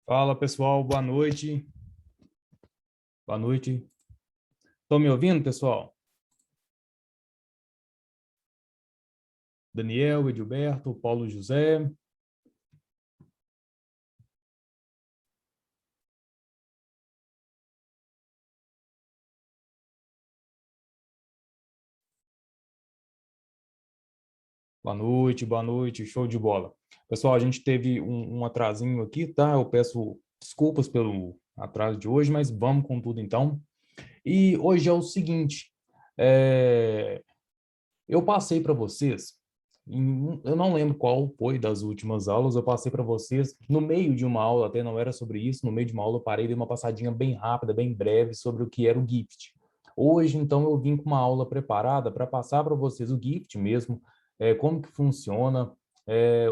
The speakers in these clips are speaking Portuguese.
Fala pessoal, boa noite. Boa noite. Estão me ouvindo, pessoal? Daniel, Edilberto, Paulo José. Boa noite, show de bola. Pessoal, a gente teve um atrasinho aqui, tá? Eu peço desculpas pelo atraso de hoje, mas vamos com tudo então. E hoje é o seguinte, eu passei para vocês, eu não lembro qual foi das últimas aulas, eu passei para vocês, no meio de uma aula, até não era sobre isso, no meio de uma aula eu parei e dei uma passadinha bem rápida, bem breve, sobre o que era o GIFT. Hoje, então, eu vim com uma aula preparada para passar para vocês o GIFT mesmo, como que funciona,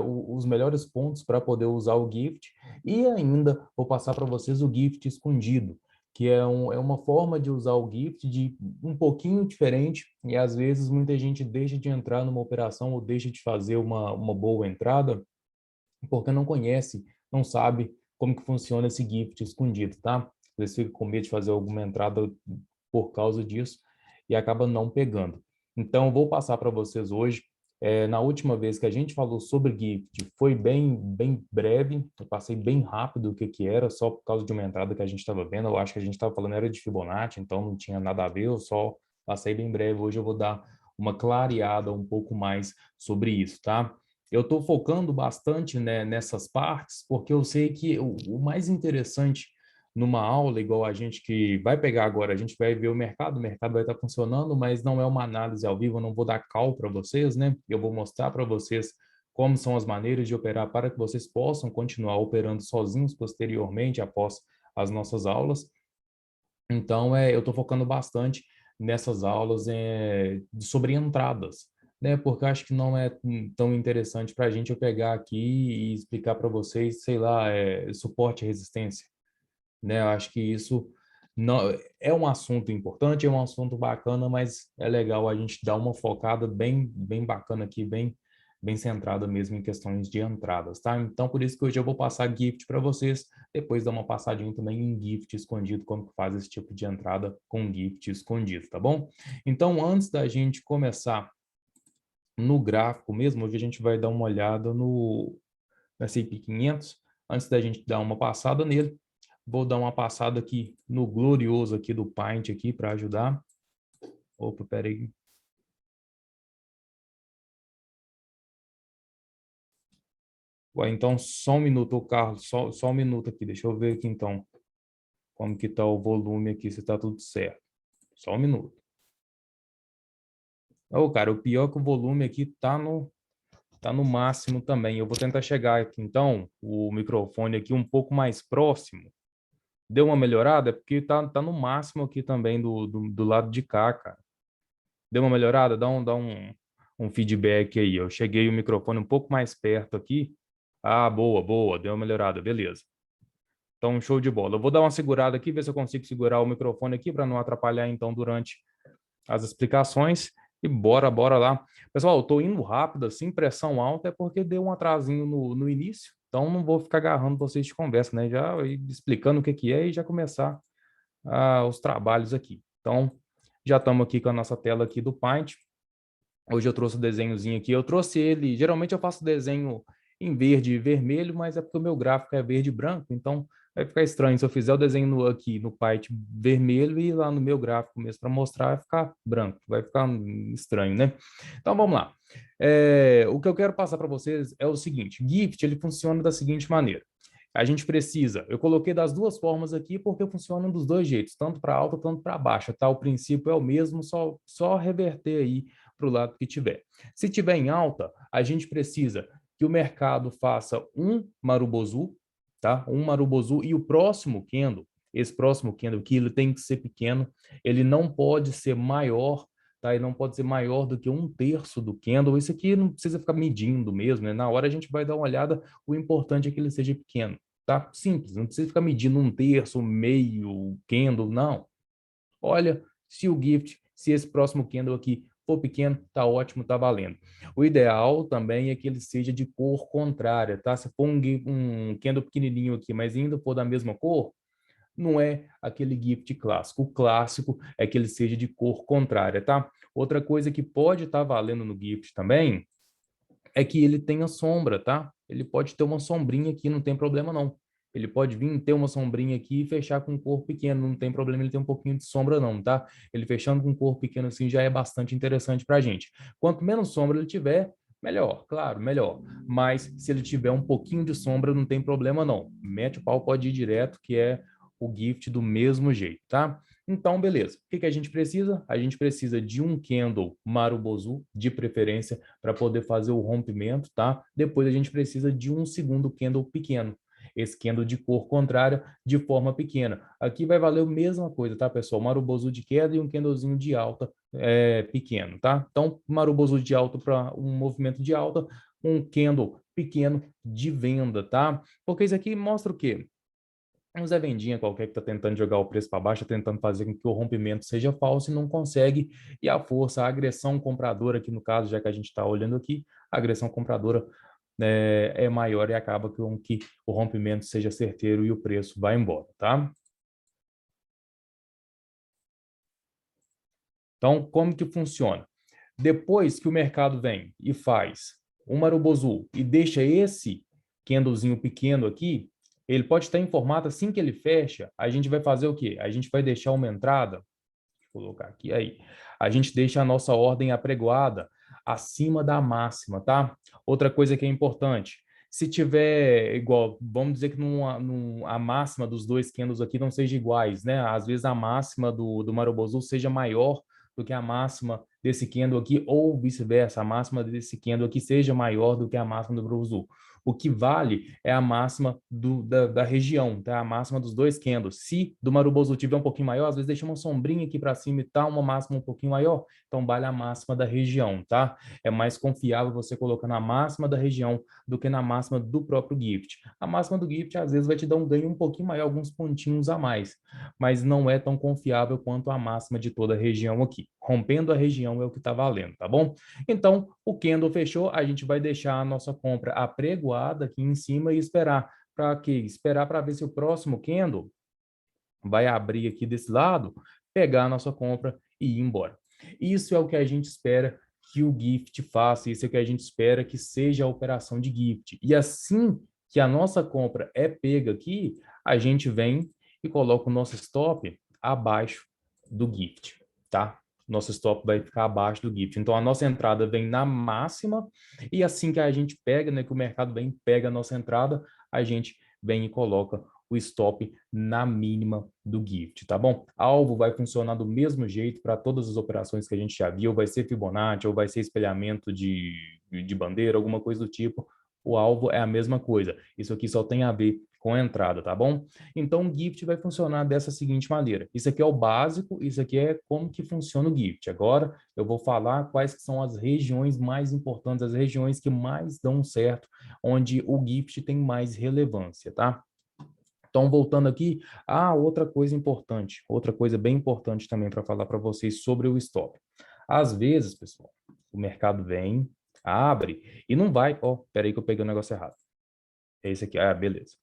os melhores pontos para poder usar o GIFT, e ainda vou passar para vocês o GIFT escondido, que é uma forma de usar o GIFT de um pouquinho diferente, e às vezes muita gente deixa de entrar numa operação ou deixa de fazer uma boa entrada, porque não conhece, não sabe como que funciona esse GIFT escondido, tá? Eles ficam com medo de fazer alguma entrada por causa disso e acaba não pegando. Então, eu vou passar para vocês hoje. Na última vez que a gente falou sobre GIFT, foi bem breve, eu passei bem rápido o que era, só por causa de uma entrada que a gente estava vendo. Eu acho que a gente estava falando era de Fibonacci, então não tinha nada a ver, eu só passei bem breve. Hoje eu vou dar uma clareada um pouco mais sobre isso, tá? Eu estou focando bastante, né, nessas partes, porque eu sei que o mais interessante numa aula, igual a gente que vai pegar agora, a gente vai ver o mercado vai estar funcionando, mas não é uma análise ao vivo, eu não vou dar call para vocês, né? Eu vou mostrar para vocês como são as maneiras de operar para que vocês possam continuar operando sozinhos posteriormente, após as nossas aulas. Então, eu estou focando bastante nessas aulas sobre entradas, né? Porque eu acho que não é tão interessante para a gente eu pegar aqui e explicar para vocês, sei lá, suporte e resistência, né? Eu acho que isso não é um assunto importante, é um assunto bacana, mas é legal a gente dar uma focada bem bacana aqui, bem centrada mesmo em questões de entradas, tá? Então, por isso que hoje eu vou passar gift para vocês, depois dar uma passadinha também em gift escondido, como que faz esse tipo de entrada com gift escondido, tá bom? Então, antes da gente começar no gráfico mesmo, hoje a gente vai dar uma olhada no S&P 500, antes da gente dar uma passada nele, vou dar uma passada aqui no glorioso aqui do Paint aqui para ajudar. Opa, peraí. Ué, então, só um minuto, Carlos, só um minuto aqui. Deixa eu ver aqui, então, como que tá o volume aqui, se tá tudo certo. Só um minuto. Ô, cara, o pior é que o volume aqui tá no máximo também. Eu vou tentar chegar aqui, então, o microfone aqui um pouco mais próximo. Deu uma melhorada? É porque tá no máximo aqui também do lado de cá, cara. Deu uma melhorada? Dá um feedback aí. Eu cheguei o microfone um pouco mais perto aqui. Ah, boa, deu uma melhorada, beleza. Então, show de bola. Eu vou dar uma segurada aqui, ver se eu consigo segurar o microfone aqui para não atrapalhar, então, durante as explicações. E bora lá. Pessoal, eu tô indo rápido, assim, pressão alta, é porque deu um atrasinho no início. Então, não vou ficar agarrando vocês de conversa, né? Já ir explicando o que é e já começar os trabalhos aqui. Então, já estamos aqui com a nossa tela aqui do Paint. Hoje eu trouxe o desenhozinho aqui. Eu trouxe ele, geralmente eu faço desenho em verde e vermelho, mas é porque o meu gráfico é verde e branco, então vai ficar estranho se eu fizer o desenho aqui no Paint vermelho e lá no meu gráfico mesmo para mostrar vai ficar branco, vai ficar estranho, né? Então vamos lá. O que eu quero passar para vocês é o seguinte: GIFT ele funciona da seguinte maneira. A gente precisa, eu coloquei das duas formas aqui porque funcionam dos dois jeitos, tanto para alta, tanto para baixa, tá? O princípio é o mesmo, só reverter aí para o lado que tiver. Se tiver em alta, a gente precisa que o mercado faça um Marubozu, tá? Um Marubozu e o próximo candle, esse próximo candle aqui, ele tem que ser pequeno, ele não pode ser maior, tá? Ele não pode ser maior do que 1/3 do candle. Isso aqui não precisa ficar medindo mesmo, né? Na hora a gente vai dar uma olhada, o importante é que ele seja pequeno, tá? Simples, não precisa ficar medindo 1/3, meio candle, não. Olha, se esse próximo candle aqui for pequeno, tá ótimo, tá valendo. O ideal também é que ele seja de cor contrária, tá? Se for um candle pequenininho aqui, mas ainda for da mesma cor, não é aquele gift clássico. O clássico é que ele seja de cor contrária, tá? Outra coisa que pode estar valendo no gift também é que ele tenha sombra, tá? Ele pode ter uma sombrinha aqui, não tem problema não. Ele pode vir ter uma sombrinha aqui e fechar com um corpo pequeno, não tem problema ele ter um pouquinho de sombra não, tá? Ele fechando com um corpo pequeno assim já é bastante interessante para a gente. Quanto menos sombra ele tiver, melhor, claro, melhor. Mas se ele tiver um pouquinho de sombra, não tem problema não. Mete o pau, pode ir direto, que é o gift do mesmo jeito, tá? Então, beleza. O que que a gente precisa? A gente precisa de um candle Marubozu, de preferência, para poder fazer o rompimento, tá? Depois a gente precisa de um segundo candle pequeno. Esse candle de cor contrária, de forma pequena. Aqui vai valer a mesma coisa, tá, pessoal? Marubozu de queda e um candlezinho de alta pequeno, tá? Então, Marubozu de alta para um movimento de alta, um candle pequeno de venda, tá? Porque isso aqui mostra o quê? Um Zé Vendinha qualquer que está tentando jogar o preço para baixo, tentando fazer com que o rompimento seja falso e não consegue. E a força, a agressão compradora, aqui no caso, já que a gente está olhando aqui, a agressão compradora é maior e acaba com que o rompimento seja certeiro e o preço vai embora, tá? Então, como que funciona? Depois que o mercado vem e faz um Marubozu e deixa esse candlezinho pequeno aqui, ele pode estar em formato assim que ele fecha, a gente vai fazer o quê? A gente vai deixar uma entrada, vou colocar aqui, aí. A gente deixa a nossa ordem apregoada acima da máxima, tá? Outra coisa que é importante, se tiver igual, vamos dizer que a máxima dos dois candles aqui não seja iguais, né? Às vezes a máxima do Marubozu seja maior do que a máxima desse candle aqui, ou vice-versa, a máxima desse candle aqui seja maior do que a máxima do Marubozu. O que vale é a máxima da região, tá? A máxima dos dois candles. Se do Marubozu tiver um pouquinho maior, às vezes deixa uma sombrinha aqui para cima e tá uma máxima um pouquinho maior, então vale a máxima da região, tá? É mais confiável você colocar na máxima da região do que na máxima do próprio gift. A máxima do gift às vezes vai te dar um ganho um pouquinho maior, alguns pontinhos a mais, mas não é tão confiável quanto a máxima de toda a região aqui. Rompendo a região é o que está valendo, tá bom? Então, o candle fechou, a gente vai deixar a nossa compra apregoada aqui em cima e esperar. Para quê? Esperar para ver se o próximo candle vai abrir aqui desse lado, pegar a nossa compra e ir embora. Isso é o que a gente espera que o gift faça, isso é o que a gente espera que seja a operação de gift. E assim que a nossa compra é pega aqui, a gente vem e coloca o nosso stop abaixo do gift, tá? Nosso stop vai ficar abaixo do gift. Então, a nossa entrada vem na máxima e assim que a gente pega, né, que o mercado vem e pega a nossa entrada, a gente vem e coloca o stop na mínima do gift, tá bom? Alvo vai funcionar do mesmo jeito para todas as operações que a gente já viu, vai ser Fibonacci ou vai ser espelhamento de bandeira, alguma coisa do tipo. O alvo é a mesma coisa. Isso aqui só tem a ver com a entrada, tá bom? Então, o gift vai funcionar dessa seguinte maneira. Isso aqui é o básico, isso aqui é como que funciona o gift. Agora, eu vou falar quais que são as regiões mais importantes, as regiões que mais dão certo, onde o gift tem mais relevância, tá? Então, voltando aqui, outra coisa importante, outra coisa bem importante também para falar para vocês sobre o stop. Às vezes, pessoal, o mercado vem, abre e não vai. Peraí que eu peguei o negócio errado. É esse aqui. Beleza.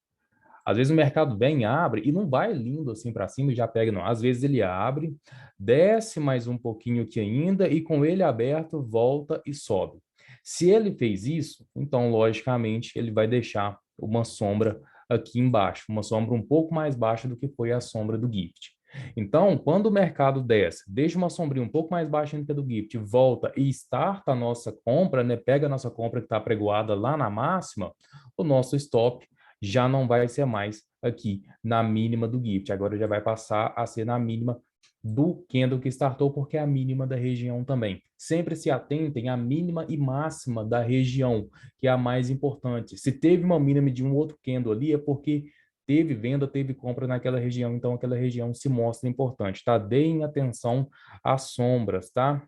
Às vezes o mercado vem, abre e não vai lindo assim para cima e já pega, não. Às vezes ele abre, desce mais um pouquinho aqui ainda e com ele aberto, volta e sobe. Se ele fez isso, então, logicamente, ele vai deixar uma sombra aqui embaixo, uma sombra um pouco mais baixa do que foi a sombra do gift. Então, quando o mercado desce, deixa uma sombrinha um pouco mais baixa do que a do gift, volta e starta a nossa compra, né? Pega a nossa compra que está pregoada lá na máxima, o nosso stop já não vai ser mais aqui na mínima do gift, agora já vai passar a ser na mínima do candle que startou, porque é a mínima da região também. Sempre se atentem à mínima e máxima da região, que é a mais importante. Se teve uma mínima de um outro candle ali, é porque teve venda, teve compra naquela região, então aquela região se mostra importante, tá? Deem atenção às sombras, tá?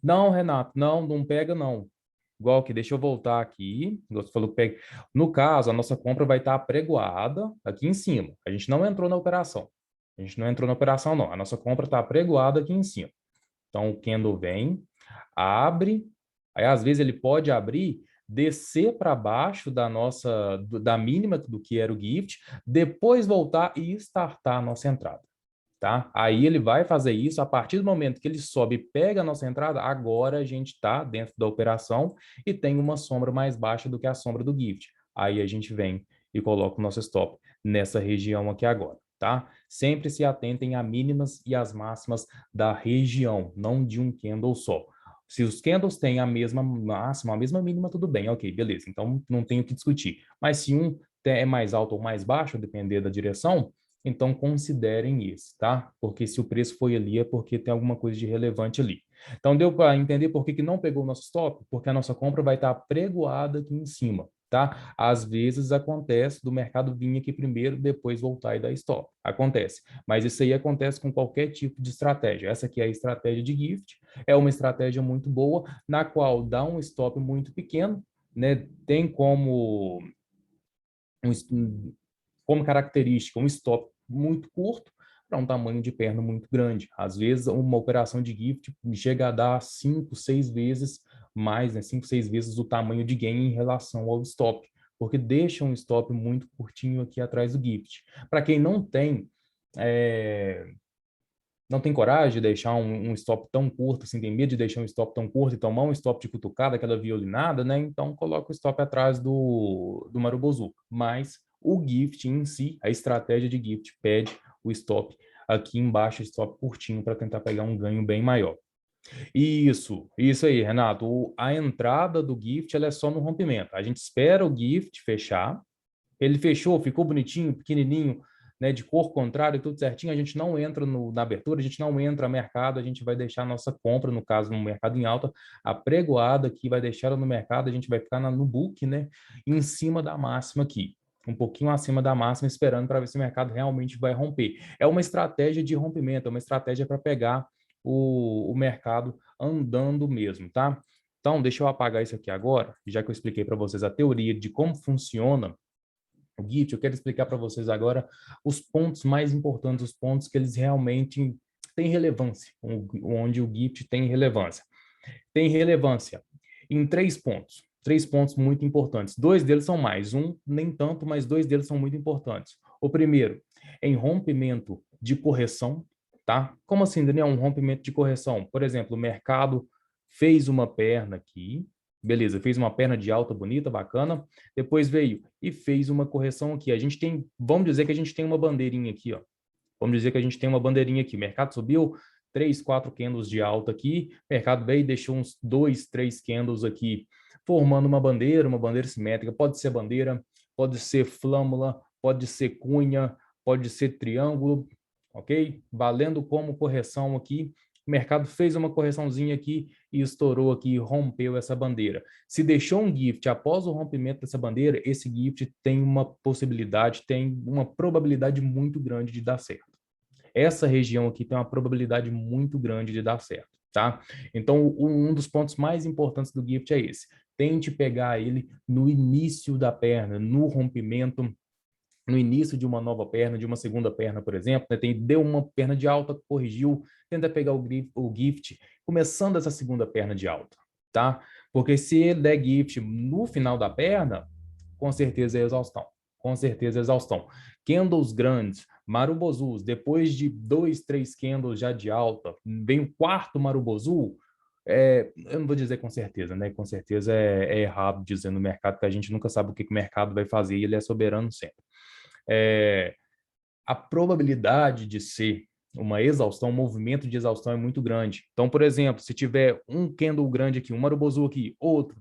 Não, Renato, não pega não. Igual que, deixa eu voltar aqui. Você falou que pega. No caso, a nossa compra vai estar apregoada aqui em cima. A gente não entrou na operação. A gente não entrou na operação, não. A nossa compra está apregoada aqui em cima. Então, o candle vem, abre, aí às vezes ele pode abrir, descer para baixo da mínima do que era o gift, depois voltar e startar a nossa entrada. Tá? Aí ele vai fazer isso a partir do momento que ele sobe e pega a nossa entrada, agora a gente está dentro da operação e tem uma sombra mais baixa do que a sombra do gift. Aí a gente vem e coloca o nosso stop nessa região aqui agora, tá? Sempre se atentem a mínimas e as máximas da região, não de um candle só. Se os candles têm a mesma máxima, a mesma mínima, tudo bem, ok, beleza. Então não tenho o que discutir. Mas se um é mais alto ou mais baixo, depender da direção, então considerem isso, tá? Porque se o preço foi ali é porque tem alguma coisa de relevante ali. Então deu para entender por que não pegou o nosso stop? Porque a nossa compra vai estar pregoada aqui em cima, tá? Às vezes acontece do mercado vir aqui primeiro, depois voltar e dar stop. Acontece. Mas isso aí acontece com qualquer tipo de estratégia. Essa aqui é a estratégia de gift, é uma estratégia muito boa, na qual dá um stop muito pequeno, né? Tem como característica um stop muito curto para um tamanho de perna muito grande. Às vezes, uma operação de gift chega a dar 5, 6 vezes mais, né? 5, 6 vezes o tamanho de gain em relação ao stop, porque deixa um stop muito curtinho aqui atrás do gift. Para quem é, não tem coragem de deixar um stop tão curto, assim, tem medo de deixar um stop tão curto e tomar um stop de cutucada, aquela violinada, né? Então, coloca o stop atrás do Marubozu. Mas o gift em si, a estratégia de gift pede o stop aqui embaixo, stop curtinho, para tentar pegar um ganho bem maior. Isso aí, Renato. A entrada do gift ela é só no rompimento. A gente espera o gift fechar, ele fechou, ficou bonitinho, pequenininho, né, de cor contrária, tudo certinho, a gente não entra na abertura, a gente não entra no mercado, a gente vai deixar a nossa compra, no caso, no mercado em alta, apregoada aqui, vai deixar ela no mercado, a gente vai ficar no book, né, em cima da máxima aqui, um pouquinho acima da máxima, esperando para ver se o mercado realmente vai romper. É uma estratégia de rompimento, é uma estratégia para pegar o mercado andando mesmo, tá? Então, deixa eu apagar isso aqui agora, já que eu expliquei para vocês a teoria de como funciona o GIFT, eu quero explicar para vocês agora os pontos mais importantes, os pontos que eles realmente têm relevância, onde o GIFT tem relevância. Tem relevância em três pontos muito importantes. Dois deles são mais, um nem tanto, mas dois deles são muito importantes. O primeiro, em rompimento de correção, tá? Como assim, Daniel, um rompimento de correção? Por exemplo, o mercado fez uma perna aqui, beleza, fez uma perna de alta bonita, bacana, depois veio e fez uma correção aqui. A gente tem, vamos dizer que a gente tem uma bandeirinha aqui, ó. Vamos dizer que a gente tem uma bandeirinha aqui. O mercado subiu 3, 4 candles de alta aqui. O mercado veio e deixou uns 2, 3 candles aqui, formando uma bandeira simétrica. Pode ser bandeira, pode ser flâmula, pode ser cunha, pode ser triângulo, ok? Valendo como correção aqui. O mercado fez uma correçãozinha aqui e estourou aqui, rompeu essa bandeira. Se deixou um gift após o rompimento dessa bandeira, esse gift tem uma possibilidade, tem uma probabilidade muito grande de dar certo. Essa região aqui tem uma probabilidade muito grande de dar certo, tá? Então, um dos pontos mais importantes do gift é esse. Tente pegar ele no início da perna, no rompimento, no início de uma nova perna, de uma segunda perna, por exemplo, né? Deu uma perna de alta, corrigiu, tenta pegar o gift começando essa segunda perna de alta, tá? Porque se ele der gift no final da perna, com certeza é exaustão. Com certeza é exaustão. Candles grandes, marubozus, depois de 2, 3 candles já de alta, vem o quarto marubozu, eu não vou dizer com certeza, né? Com certeza é errado dizer no mercado, que a gente nunca sabe o que o mercado vai fazer e ele é soberano sempre. É, a probabilidade de ser uma exaustão, um movimento de exaustão é muito grande. Então, por exemplo, se tiver um candle grande aqui, um marubozu aqui, outro,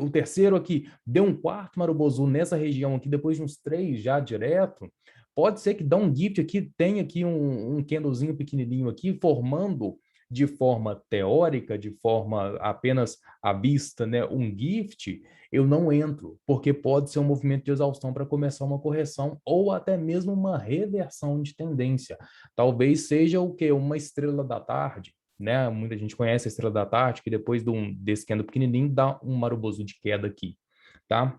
o terceiro aqui, deu um quarto marubozu nessa região aqui, depois de uns 3 já direto, pode ser que dá um gift aqui, tem aqui um candlezinho pequenininho aqui, formando de forma teórica, de forma apenas à vista, né, um gift, eu não entro, porque pode ser um movimento de exaustão para começar uma correção ou até mesmo uma reversão de tendência. Talvez seja o quê? Uma estrela da tarde, né? Muita gente conhece a estrela da tarde, que depois desse candle pequenininho dá um marubozu de queda aqui, tá?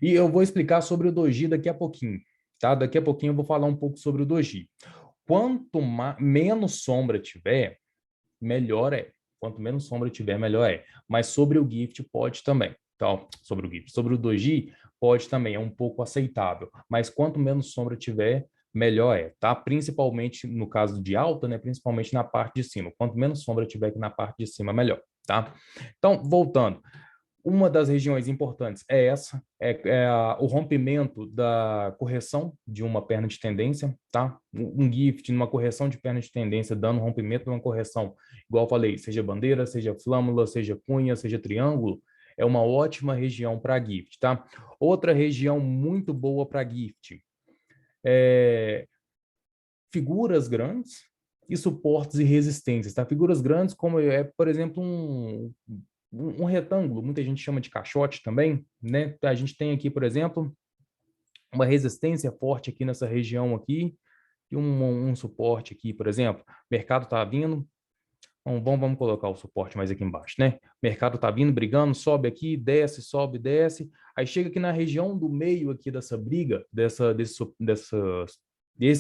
E eu vou explicar sobre o doji daqui a pouquinho, tá? Daqui a pouquinho eu vou falar um pouco sobre o doji. quanto menos sombra tiver, melhor é. Quanto menos sombra tiver, melhor é. Mas sobre o gift pode também. Então, sobre o gift, sobre o doji pode também, é um pouco aceitável. Mas quanto menos sombra tiver, melhor é, tá? Principalmente no caso de alta, né? Principalmente na parte de cima. Quanto menos sombra tiver aqui na parte de cima, melhor, tá? Então, voltando. Uma das regiões importantes é essa, o rompimento da correção de uma perna de tendência, tá? Um gift numa correção de perna de tendência, dando rompimento de uma correção, igual eu falei, seja bandeira, seja flâmula, seja cunha, seja triângulo, é uma ótima região para gift, tá? Outra região muito boa para gift é figuras grandes e suportes e resistências, tá? Figuras grandes como por exemplo, um retângulo, muita gente chama de caixote também, né? A gente tem aqui, por exemplo, uma resistência forte aqui nessa região aqui, e um suporte aqui, por exemplo. O mercado está vindo, vamos colocar o suporte mais aqui embaixo, né? O mercado está vindo, brigando, sobe aqui, desce, sobe, desce. Aí chega aqui na região do meio aqui dessa briga, desse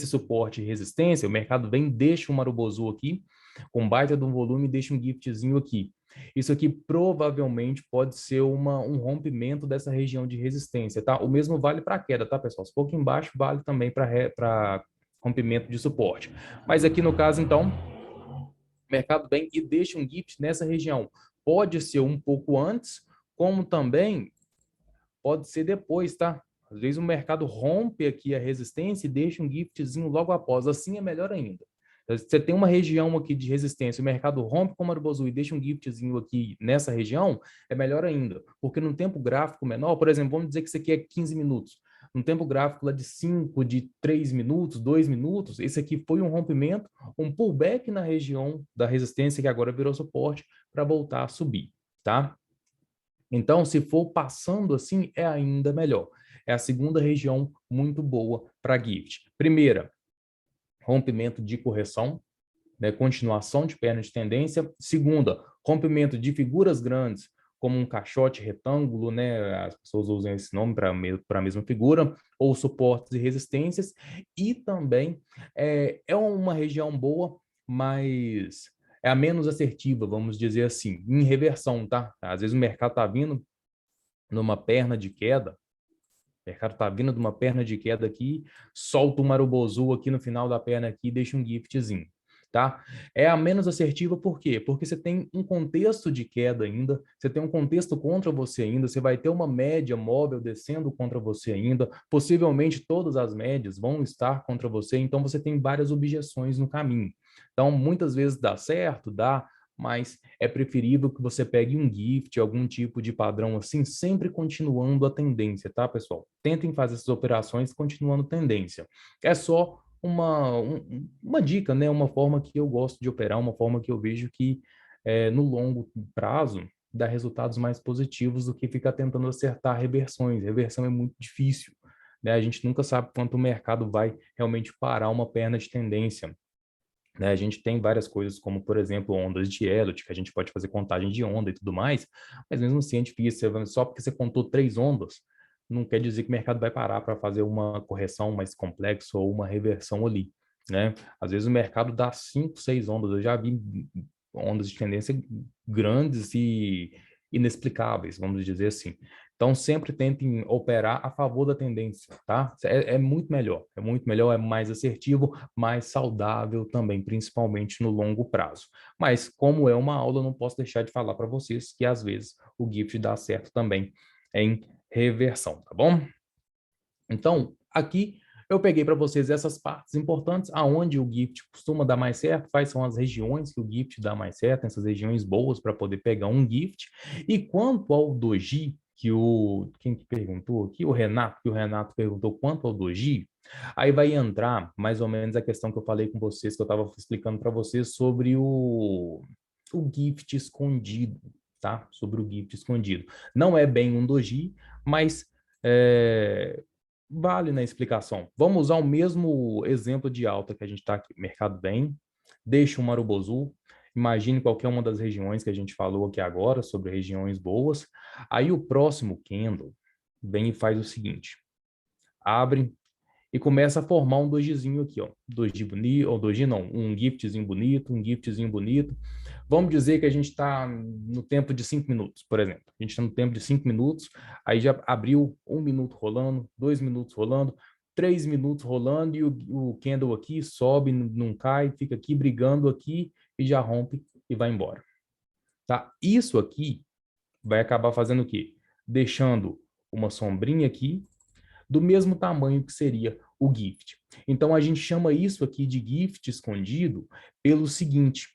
suporte e resistência, o mercado vem, deixa um marubozu aqui, com baita de um volume, deixa um giftzinho aqui. Isso aqui provavelmente pode ser um rompimento dessa região de resistência, tá? O mesmo vale para queda, tá, pessoal? Se for aqui embaixo, vale também para rompimento de suporte. Mas aqui no caso, então, o mercado vem e deixa um gift nessa região. Pode ser um pouco antes, como também pode ser depois, tá? Às vezes o mercado rompe aqui a resistência e deixa um giftzinho logo após. Assim é melhor ainda. Você tem uma região aqui de resistência, o mercado rompe com o Marubozu e deixa um giftzinho aqui nessa região, é melhor ainda. Porque num tempo gráfico menor, por exemplo, vamos dizer que isso aqui é 15 minutos. Num tempo gráfico lá de 5, de 3 minutos, 2 minutos, esse aqui foi um rompimento, um pullback na região da resistência que agora virou suporte para voltar a subir, tá? Então, se for passando assim, é ainda melhor. É a segunda região muito boa para gift. Primeira, rompimento de correção, né, continuação de perna de tendência. Segunda, rompimento de figuras grandes, como um caixote retângulo, né, as pessoas usam esse nome para a mesma figura, ou suportes e resistências. E também é uma região boa, mas é a menos assertiva, vamos dizer assim, em reversão, tá? Às vezes o mercado está vindo numa perna de queda, o mercado está vindo de uma perna de queda aqui, solta um marubozu aqui no final da perna aqui e deixa um giftzinho, tá? É a menos assertiva por quê? Porque você tem um contexto de queda ainda, você tem um contexto contra você ainda, você vai ter uma média móvel descendo contra você ainda, possivelmente todas as médias vão estar contra você, então você tem várias objeções no caminho. Então, muitas vezes dá certo, dá, mas é preferível que você pegue um gift, algum tipo de padrão assim, sempre continuando a tendência, tá, pessoal? Tentem fazer essas operações continuando tendência. É só uma dica, né? Uma forma que eu gosto de operar, uma forma que eu vejo que no longo prazo dá resultados mais positivos do que ficar tentando acertar reversões. Reversão é muito difícil, né? A gente nunca sabe quanto o mercado vai realmente parar uma perna de tendência. Né? A gente tem várias coisas, como, por exemplo, ondas de Elliott, que a gente pode fazer contagem de onda e tudo mais, mas mesmo assim é difícil. Só porque você contou 3 ondas, não quer dizer que o mercado vai parar para fazer uma correção mais complexa ou uma reversão ali. Né? Às vezes o mercado dá 5, 6 ondas. Eu já vi ondas de tendência grandes e inexplicáveis, vamos dizer assim. Então, sempre tentem operar a favor da tendência, tá? É muito melhor, é mais assertivo, mais saudável também, principalmente no longo prazo. Mas, como é uma aula, eu não posso deixar de falar para vocês que, às vezes, o gift dá certo também em reversão, tá bom? Então, aqui eu peguei para vocês essas partes importantes, aonde o gift costuma dar mais certo, quais são as regiões que o gift dá mais certo, essas regiões boas para poder pegar um gift. E quanto ao doji, quem que perguntou aqui? O Renato, que o Renato perguntou quanto ao doji, aí vai entrar mais ou menos a questão que eu falei com vocês, que eu estava explicando para vocês sobre o gift escondido, tá? Sobre o gift escondido. Não é bem um doji, mas vale na explicação. Vamos usar o mesmo exemplo de alta que a gente está aqui. Mercado bem, deixa um marubozu, imagine qualquer uma das regiões que a gente falou aqui agora, sobre regiões boas. Aí o próximo candle vem e faz o seguinte, abre e começa a formar um dojizinho aqui, ó. Doji bonito, ou doji não, um giftzinho bonito, um giftzinho bonito. Vamos dizer que a gente está no tempo de 5 minutos, por exemplo. A gente está no tempo de 5 minutos, aí já abriu 1 minuto rolando, 2 minutos rolando, 3 minutos rolando e o candle aqui sobe, não cai, fica aqui brigando aqui e já rompe e vai embora. Tá? Isso aqui vai acabar fazendo o quê? Deixando uma sombrinha aqui do mesmo tamanho que seria o gift. Então, a gente chama isso aqui de gift escondido pelo seguinte,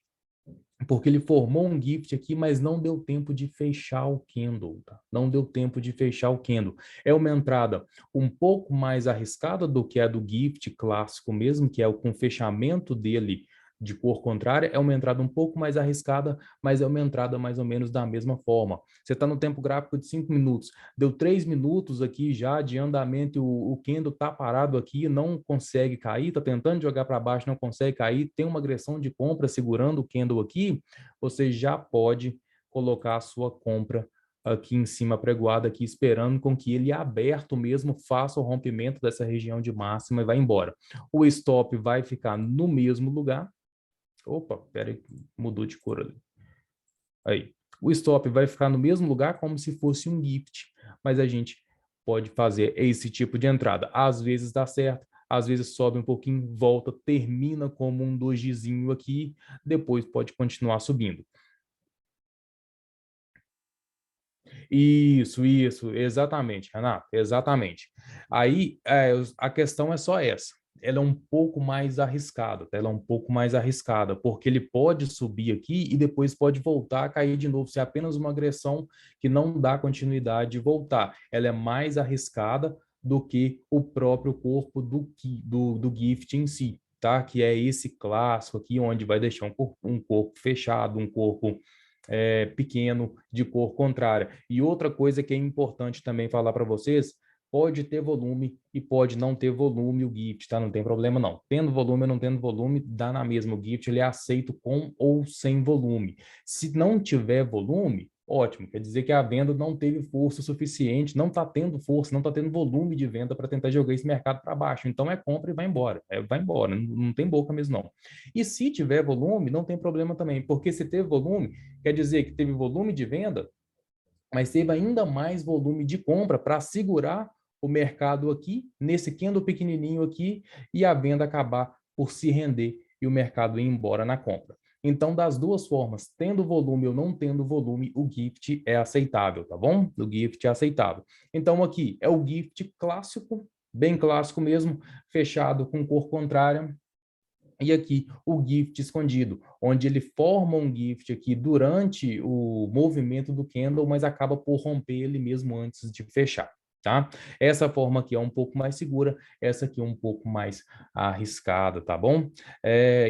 porque ele formou um gift aqui, mas não deu tempo de fechar o candle, tá? Não deu tempo de fechar o candle. É uma entrada um pouco mais arriscada do que a do gift clássico mesmo, que é o com fechamento dele de cor contrária, é uma entrada um pouco mais arriscada, mas é uma entrada mais ou menos da mesma forma. Você está no tempo gráfico de 5 minutos, deu 3 minutos aqui já de andamento, o candle está parado aqui, não consegue cair, está tentando jogar para baixo, não consegue cair, tem uma agressão de compra segurando o candle aqui, você já pode colocar a sua compra aqui em cima pregoada, aqui esperando com que ele aberto mesmo faça o rompimento dessa região de máxima e vai embora. O stop vai ficar no mesmo lugar. Opa, peraí, mudou de cor ali. Aí, o stop vai ficar no mesmo lugar como se fosse um gift, mas a gente pode fazer esse tipo de entrada. Às vezes dá certo, às vezes sobe um pouquinho, volta, termina como um dojizinho aqui, depois pode continuar subindo. Isso, exatamente, Renato, exatamente. Aí, a questão é só essa. Ela é um pouco mais arriscada, tá? Ela é um pouco mais arriscada, porque ele pode subir aqui e depois pode voltar a cair de novo. Se é apenas uma agressão que não dá continuidade e voltar. Ela é mais arriscada do que o próprio corpo do gift em si, tá? Que é esse clássico aqui, onde vai deixar um corpo fechado, um corpo pequeno de cor contrária. E outra coisa que é importante também falar para vocês, pode ter volume e pode não ter volume o gift, tá? Não tem problema não. Tendo volume ou não tendo volume, dá na mesma. O gift ele é aceito com ou sem volume. Se não tiver volume, ótimo, quer dizer que a venda não teve força suficiente, não está tendo força, não está tendo volume de venda para tentar jogar esse mercado para baixo. Então é compra e vai embora. Vai embora, não tem boca mesmo não. E se tiver volume, não tem problema também, porque se teve volume, quer dizer que teve volume de venda, mas teve ainda mais volume de compra para segurar o mercado aqui, nesse candle pequenininho aqui, e a venda acabar por se render e o mercado ir embora na compra. Então, das duas formas, tendo volume ou não tendo volume, o gift é aceitável, tá bom? O gift é aceitável. Então, aqui é o gift clássico, bem clássico mesmo, fechado com cor contrária, e aqui o gift escondido, onde ele forma um gift aqui durante o movimento do candle, mas acaba por romper ele mesmo antes de fechar, tá? Essa forma aqui é um pouco mais segura, essa aqui é um pouco mais arriscada, tá bom?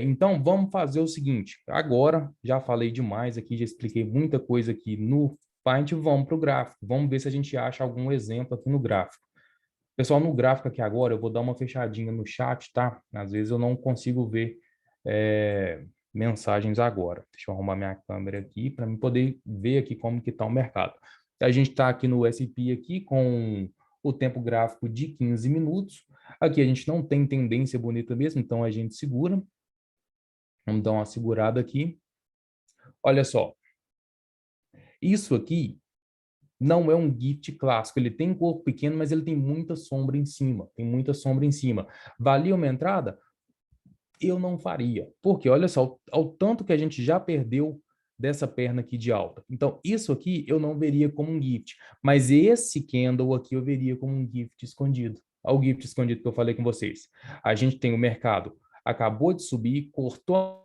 Então, vamos fazer o seguinte, agora já falei demais aqui, já expliquei muita coisa aqui no Paint, vamos para o gráfico, vamos ver se a gente acha algum exemplo aqui no gráfico. Pessoal, no gráfico aqui agora, eu vou dar uma fechadinha no chat, tá? Às vezes eu não consigo ver mensagens agora. Deixa eu arrumar minha câmera aqui para mim poder ver aqui como que está o mercado. A gente está aqui no S&P aqui com o tempo gráfico de 15 minutos. Aqui a gente não tem tendência bonita mesmo, então a gente segura. Vamos dar uma segurada aqui. Olha só. Isso aqui não é um gift clássico, ele tem corpo pequeno, mas ele tem muita sombra em cima, tem muita sombra em cima. Valia uma entrada? Eu não faria, porque olha só, ao tanto que a gente já perdeu dessa perna aqui de alta. Então, isso aqui eu não veria como um gift, mas esse candle aqui eu veria como um gift escondido. Olha o gift escondido que eu falei com vocês. A gente tem o mercado, acabou de subir, cortou,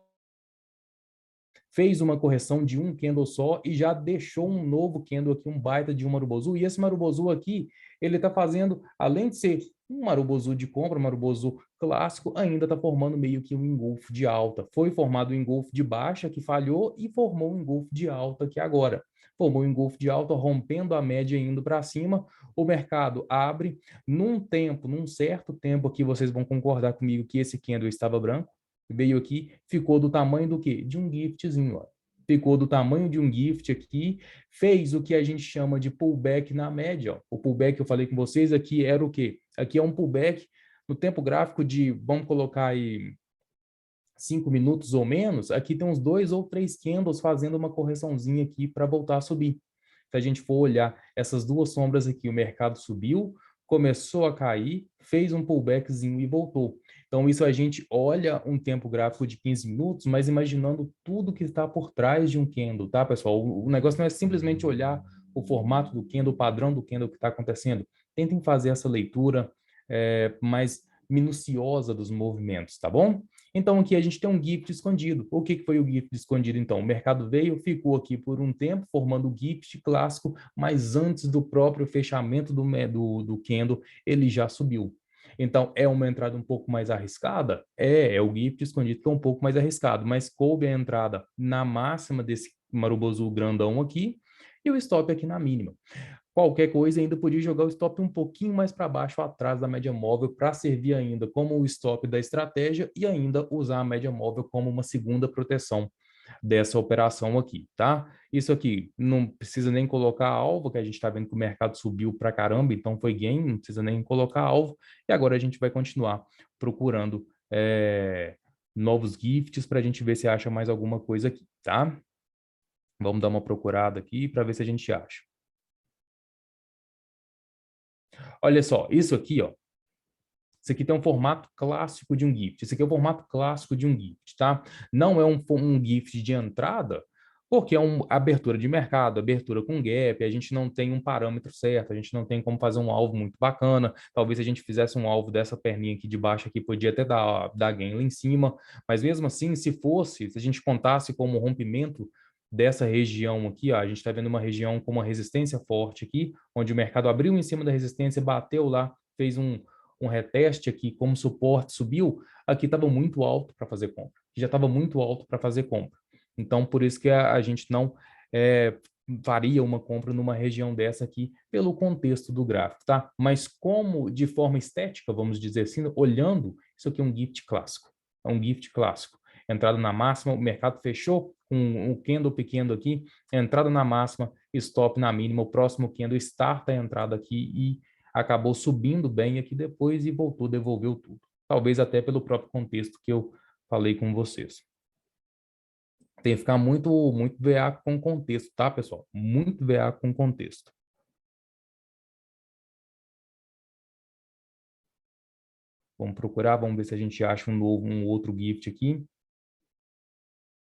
fez uma correção de um candle só e já deixou um novo candle aqui, um baita de um Marubozu. E esse Marubozu aqui, ele está fazendo, além de ser um Marubozu de compra, um Marubozu clássico, ainda está formando meio que um engolfo de alta. Foi formado um engolfo de baixa que falhou e formou um engolfo de alta aqui agora. Formou um engolfo de alta, rompendo a média e indo para cima. O mercado abre num certo tempo aqui, vocês vão concordar comigo que esse candle estava branco, veio aqui, ficou do tamanho do quê? De um giftzinho, ó. Ficou do tamanho de um gift aqui, fez o que a gente chama de pullback na média, ó. O pullback que eu falei com vocês aqui era o quê? Aqui é um pullback No tempo gráfico de, vamos colocar aí, 5 minutos ou menos, aqui tem uns 2 ou 3 candles fazendo uma correçãozinha aqui para voltar a subir. Se a gente for olhar essas duas sombras aqui, o mercado subiu, começou a cair, fez um pullbackzinho e voltou. Então, isso a gente olha um tempo gráfico de 15 minutos, mas imaginando tudo que está por trás de um candle, tá, pessoal? O negócio não é simplesmente olhar o formato do candle, o padrão do candle que está acontecendo. Tentem fazer essa leitura mais minuciosa dos movimentos, tá bom? Então, aqui a gente tem um gift escondido. O que foi o gift escondido, então? O mercado veio, ficou aqui por um tempo, formando o gift clássico, mas antes do próprio fechamento do candle, ele já subiu. Então, é uma entrada um pouco mais arriscada? É o gift escondido que é um pouco mais arriscado, mas coube a entrada na máxima desse marubozu grandão aqui e o stop aqui na mínima. Qualquer coisa, ainda podia jogar o stop um pouquinho mais para baixo, atrás da média móvel, para servir ainda como o stop da estratégia e ainda usar a média móvel como uma segunda proteção dessa operação aqui, tá? Isso aqui não precisa nem colocar alvo, que a gente está vendo que o mercado subiu para caramba, então foi gain, não precisa nem colocar alvo. E agora a gente vai continuar procurando novos gifts para a gente ver se acha mais alguma coisa aqui, tá? Vamos dar uma procurada aqui para ver se a gente acha. Olha só, isso aqui, ó. Isso aqui tem um formato clássico de um gift. Esse aqui é o formato clássico de um gift, tá? Não é um gift de entrada, porque é uma abertura de mercado, abertura com gap, a gente não tem um parâmetro certo, a gente não tem como fazer um alvo muito bacana. Talvez se a gente fizesse um alvo dessa perninha aqui de baixo aqui, podia até dar gain lá em cima, mas mesmo assim, se a gente contasse como rompimento dessa região aqui, ó, a gente está vendo uma região com uma resistência forte aqui, onde o mercado abriu em cima da resistência, bateu lá, fez um reteste aqui como suporte, subiu, aqui estava muito alto para fazer compra. Já estava muito alto para fazer compra. Então, por isso que a gente não faria uma compra numa região dessa aqui, pelo contexto do gráfico, tá? Mas como de forma estética, vamos dizer assim, olhando, isso aqui é um gift clássico. É um gift clássico. Entrada na máxima, o mercado fechou com um candle pequeno aqui, entrada na máxima, stop na mínima, o próximo candle starta a entrada aqui e acabou subindo bem aqui depois e voltou, devolveu tudo. Talvez até pelo próprio contexto que eu falei com vocês. Tem que ficar muito veaco com contexto, tá, pessoal? Muito veaco com contexto. Vamos procurar, vamos ver se a gente acha um outro gift aqui.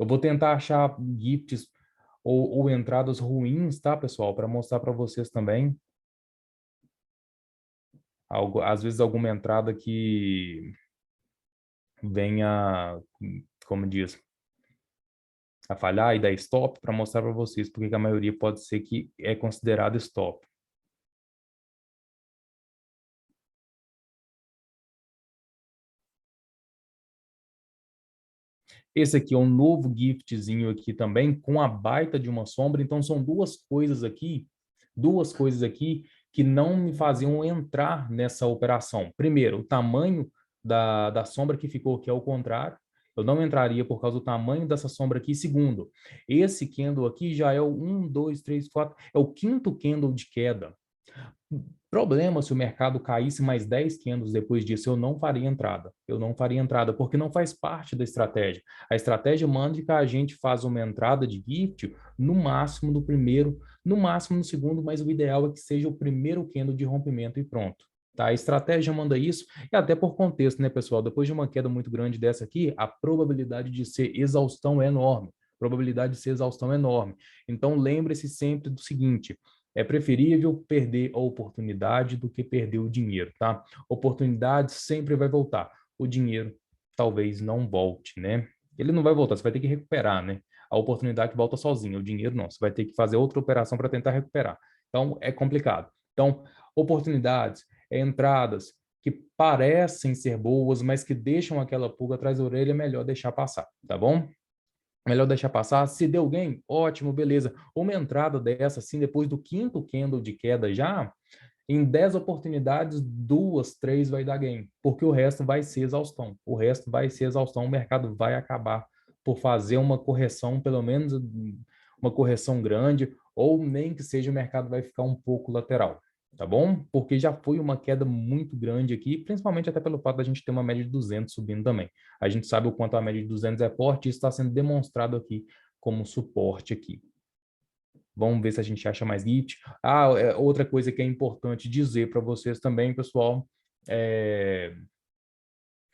Eu vou tentar achar gifts ou entradas ruins, tá, pessoal? Para mostrar para vocês também. Às vezes alguma entrada que venha, como diz, a falhar e dar stop para mostrar para vocês porque a maioria pode ser que é considerado stop. Esse aqui é um novo giftzinho aqui também com a baita de uma sombra. Então são duas coisas aqui que não me faziam entrar nessa operação. Primeiro, o tamanho da sombra que ficou aqui é o contrário. Eu não entraria por causa do tamanho dessa sombra aqui. Segundo, esse candle aqui já é o 1, 2, 3, 4, é o quinto candle de queda. Problema se o mercado caísse mais 10 candles depois disso, eu não faria entrada. Eu não faria entrada, porque não faz parte da estratégia. A estratégia manda que a gente faz uma entrada de gift no máximo no primeiro, no máximo no segundo, mas o ideal é que seja o primeiro candle de rompimento e pronto. Tá? A estratégia manda isso, e até por contexto, né, pessoal? Depois de uma queda muito grande dessa aqui, a probabilidade de ser exaustão é enorme. Probabilidade de ser exaustão é enorme. Então, lembre-se sempre do seguinte: é preferível perder a oportunidade do que perder o dinheiro, tá? Oportunidade sempre vai voltar. O dinheiro talvez não volte, né? Ele não vai voltar, você vai ter que recuperar, né? A oportunidade volta sozinha, o dinheiro não. Você vai ter que fazer outra operação para tentar recuperar. Então, é complicado. Então, oportunidades, entradas que parecem ser boas, mas que deixam aquela pulga atrás da orelha, é melhor deixar passar, tá bom? Melhor deixar passar. Se deu gain, ótimo, beleza. Uma entrada dessa, assim, depois do quinto candle de queda já, em 10 oportunidades, 2, 3 vai dar gain, porque o resto vai ser exaustão. O resto vai ser exaustão, o mercado vai acabar por fazer uma correção, pelo menos uma correção grande, ou nem que seja o mercado vai ficar um pouco lateral. tá bom? Porque já foi uma queda muito grande aqui, principalmente até pelo fato da gente ter uma média de 200 subindo também. A gente sabe o quanto a média de 200 é forte, e isso está sendo demonstrado aqui como suporte aqui. Vamos ver se a gente acha mais gift. Outra coisa que é importante dizer para vocês também, pessoal,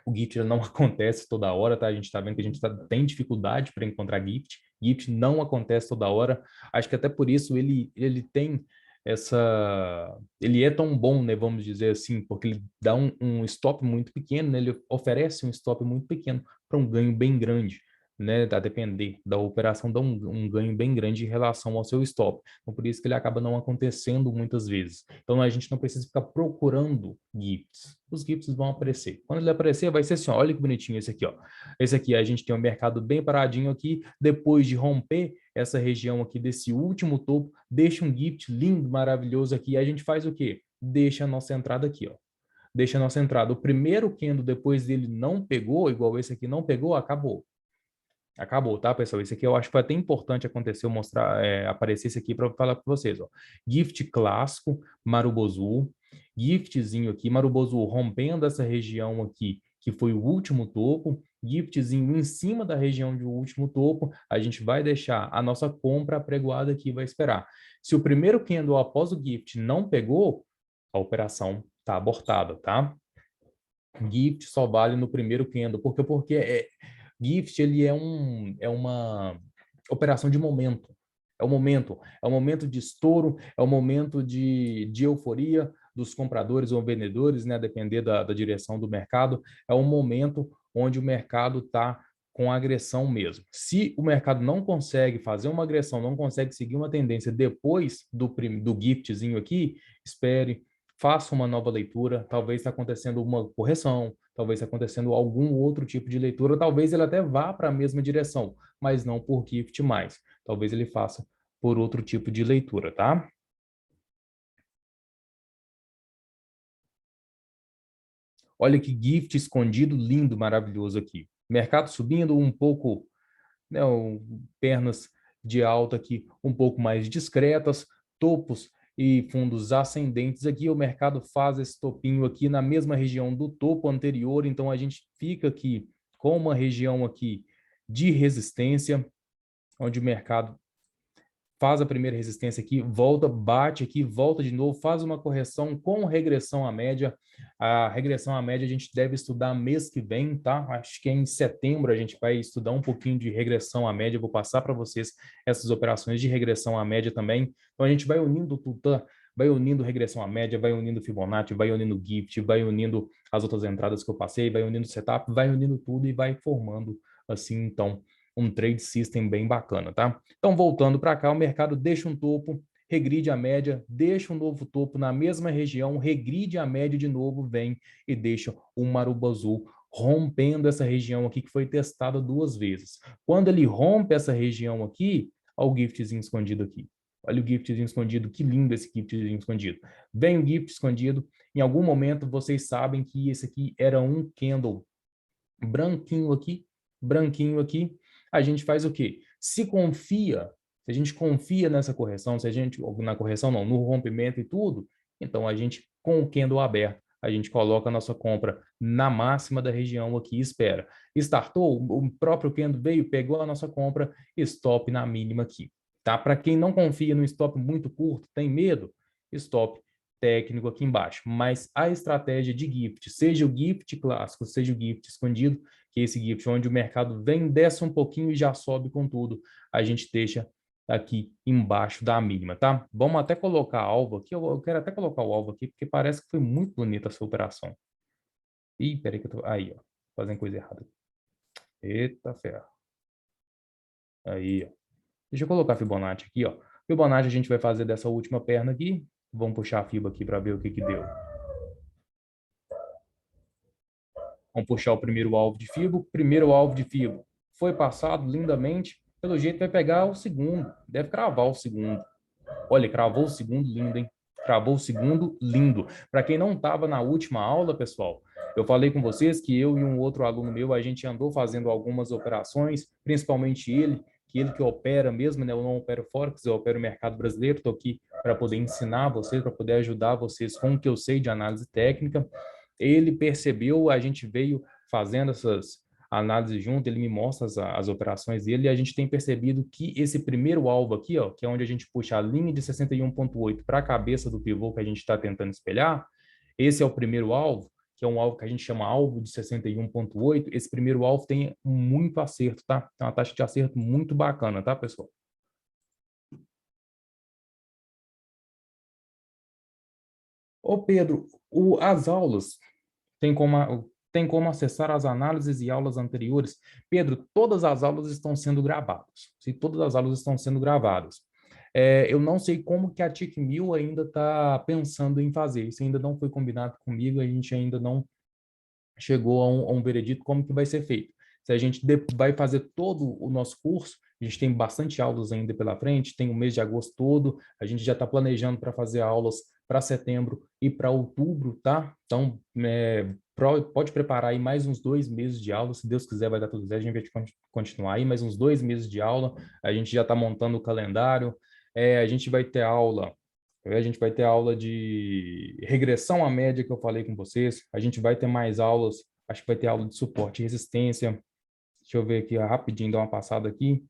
o gift não acontece toda hora, tá? A gente está vendo que a gente tem dificuldade para encontrar gift. Gift não acontece toda hora. Acho que até por isso ele tem ele é tão bom, né? Vamos dizer assim, porque ele dá um stop muito pequeno, né? Ele oferece um stop muito pequeno para um ganho bem grande, né? A depender da operação, dá um ganho bem grande em relação ao seu stop. Então, por isso que ele acaba não acontecendo muitas vezes. Então, a gente não precisa ficar procurando gifts. Os gifts vão aparecer. Quando ele aparecer, vai ser assim, ó, olha que bonitinho esse aqui, ó. Esse aqui, a gente tem um mercado bem paradinho aqui, depois de romper essa região aqui desse último topo, deixa um gift lindo, maravilhoso aqui, e a gente faz o quê? Deixa a nossa entrada aqui, ó. Deixa a nossa entrada. O primeiro candle depois dele não pegou, igual esse aqui não pegou, acabou. Acabou, tá, pessoal? Esse aqui eu acho que foi até importante acontecer, mostrar, aparecer esse aqui para falar para vocês, ó. Gift clássico, Marubozu, giftzinho aqui, Marubozu rompendo essa região aqui, que foi o último topo, giftzinho em cima da região do último topo, a gente vai deixar a nossa compra apregoada aqui, vai esperar. Se o primeiro candle após o gift não pegou, a operação tá abortada, tá? Gift só vale no primeiro candle, porque Gift ele é uma operação de momento. É o momento de estouro, é o momento de euforia dos compradores ou vendedores, né, a depender da direção do mercado. É um momento onde o mercado está com agressão mesmo. Se o mercado não consegue fazer uma agressão, não consegue seguir uma tendência depois do giftzinho aqui, espere, faça uma nova leitura, talvez está acontecendo uma correção, talvez está acontecendo algum outro tipo de leitura, talvez ele até vá para a mesma direção, mas não por gift mais. Talvez ele faça por outro tipo de leitura, tá? Olha que gift escondido, lindo, maravilhoso aqui. Mercado subindo um pouco, né, pernas de alta aqui um pouco mais discretas, topos e fundos ascendentes aqui, o mercado faz esse topinho aqui na mesma região do topo anterior, então a gente fica aqui com uma região aqui de resistência, onde o mercado faz a primeira resistência aqui, volta, bate aqui, volta de novo, faz uma correção com regressão à média. A regressão à média a gente deve estudar mês que vem, tá? Acho que é em setembro a gente vai estudar um pouquinho de regressão à média. Vou passar para vocês essas operações de regressão à média também. Então a gente vai unindo tudo, tá? Vai unindo regressão à média, vai unindo Fibonacci, vai unindo Gift, vai unindo as outras entradas que eu passei, vai unindo setup, vai unindo tudo e vai formando assim, então, um trade system bem bacana, tá? Então, voltando para cá, o mercado deixa um topo, regride a média, deixa um novo topo na mesma região, regride a média de novo, vem e deixa o Marubo Azul rompendo essa região aqui que foi testada 2 vezes. Quando ele rompe essa região aqui, olha o giftzinho escondido aqui. Olha o giftzinho escondido, que lindo esse giftzinho escondido. Vem o gift escondido. Em algum momento, vocês sabem que esse aqui era um candle branquinho aqui, a gente faz o quê? Se a gente confia nessa correção, se a gente, na correção não, no rompimento e tudo, então a gente, com o candle aberto, a gente coloca a nossa compra na máxima da região aqui e espera. Startou, o próprio candle veio, pegou a nossa compra, stop na mínima aqui. Tá? Para quem não confia no stop muito curto, tem medo, stop técnico aqui embaixo. Mas a estratégia de gift, seja o gift clássico, seja o gift escondido, que é esse gift onde o mercado vem, desce um pouquinho e já sobe com tudo, a gente deixa aqui embaixo da mínima, tá? Vamos até colocar alvo aqui, eu quero até colocar o alvo aqui, porque parece que foi muito bonita essa operação. Ih, peraí que eu tô... Aí, ó, fazendo coisa errada. Eita ferro. Aí, ó. Deixa eu colocar a Fibonacci aqui, ó. Fibonacci a gente vai fazer dessa última perna aqui. Vamos puxar a FIBA aqui para ver o que que deu. Vamos puxar o primeiro alvo de FIBO. Primeiro alvo de FIBO foi passado lindamente. Pelo jeito vai pegar o segundo. Deve cravar o segundo. Olha, cravou o segundo, lindo, hein? Cravou o segundo, lindo. Para quem não estava na última aula, pessoal, eu falei com vocês que eu e um outro aluno meu, a gente andou fazendo algumas operações, principalmente ele, que ele que opera mesmo, né? Eu não opero Forex, eu opero o mercado brasileiro, estou aqui para poder ensinar vocês, para poder ajudar vocês com o que eu sei de análise técnica. Ele percebeu, a gente veio fazendo essas análises junto, ele me mostra as operações dele, e a gente tem percebido que esse primeiro alvo aqui, ó, que é onde a gente puxa a linha de 61,8 para a cabeça do pivô que a gente está tentando espelhar, esse é o primeiro alvo, que é um alvo que a gente chama alvo de 61,8. Esse primeiro alvo tem muito acerto, tá? Tem uma taxa de acerto muito bacana, tá, pessoal? Ô, Pedro, as aulas tem como acessar as análises e aulas anteriores? Pedro, todas as aulas estão sendo gravadas. Se todas as aulas estão sendo gravadas. Eu não sei como que a TIC1000 ainda está pensando em fazer. Isso ainda não foi combinado comigo, a gente ainda não chegou a um veredito como que vai ser feito. Se a gente vai fazer todo o nosso curso, a gente tem bastante aulas ainda pela frente, tem o mês de agosto todo, a gente já está planejando para fazer aulas para setembro e para outubro, tá? Então, pode preparar aí mais uns 2 meses de aula, se Deus quiser vai dar tudo certo, a gente vai continuar aí mais uns 2 meses de aula, a gente já está montando o calendário, a gente vai ter aula. A gente vai ter aula de regressão à média que eu falei com vocês. A gente vai ter mais aulas. Acho que vai ter aula de suporte e resistência. Deixa eu ver aqui rapidinho, dar uma passada aqui.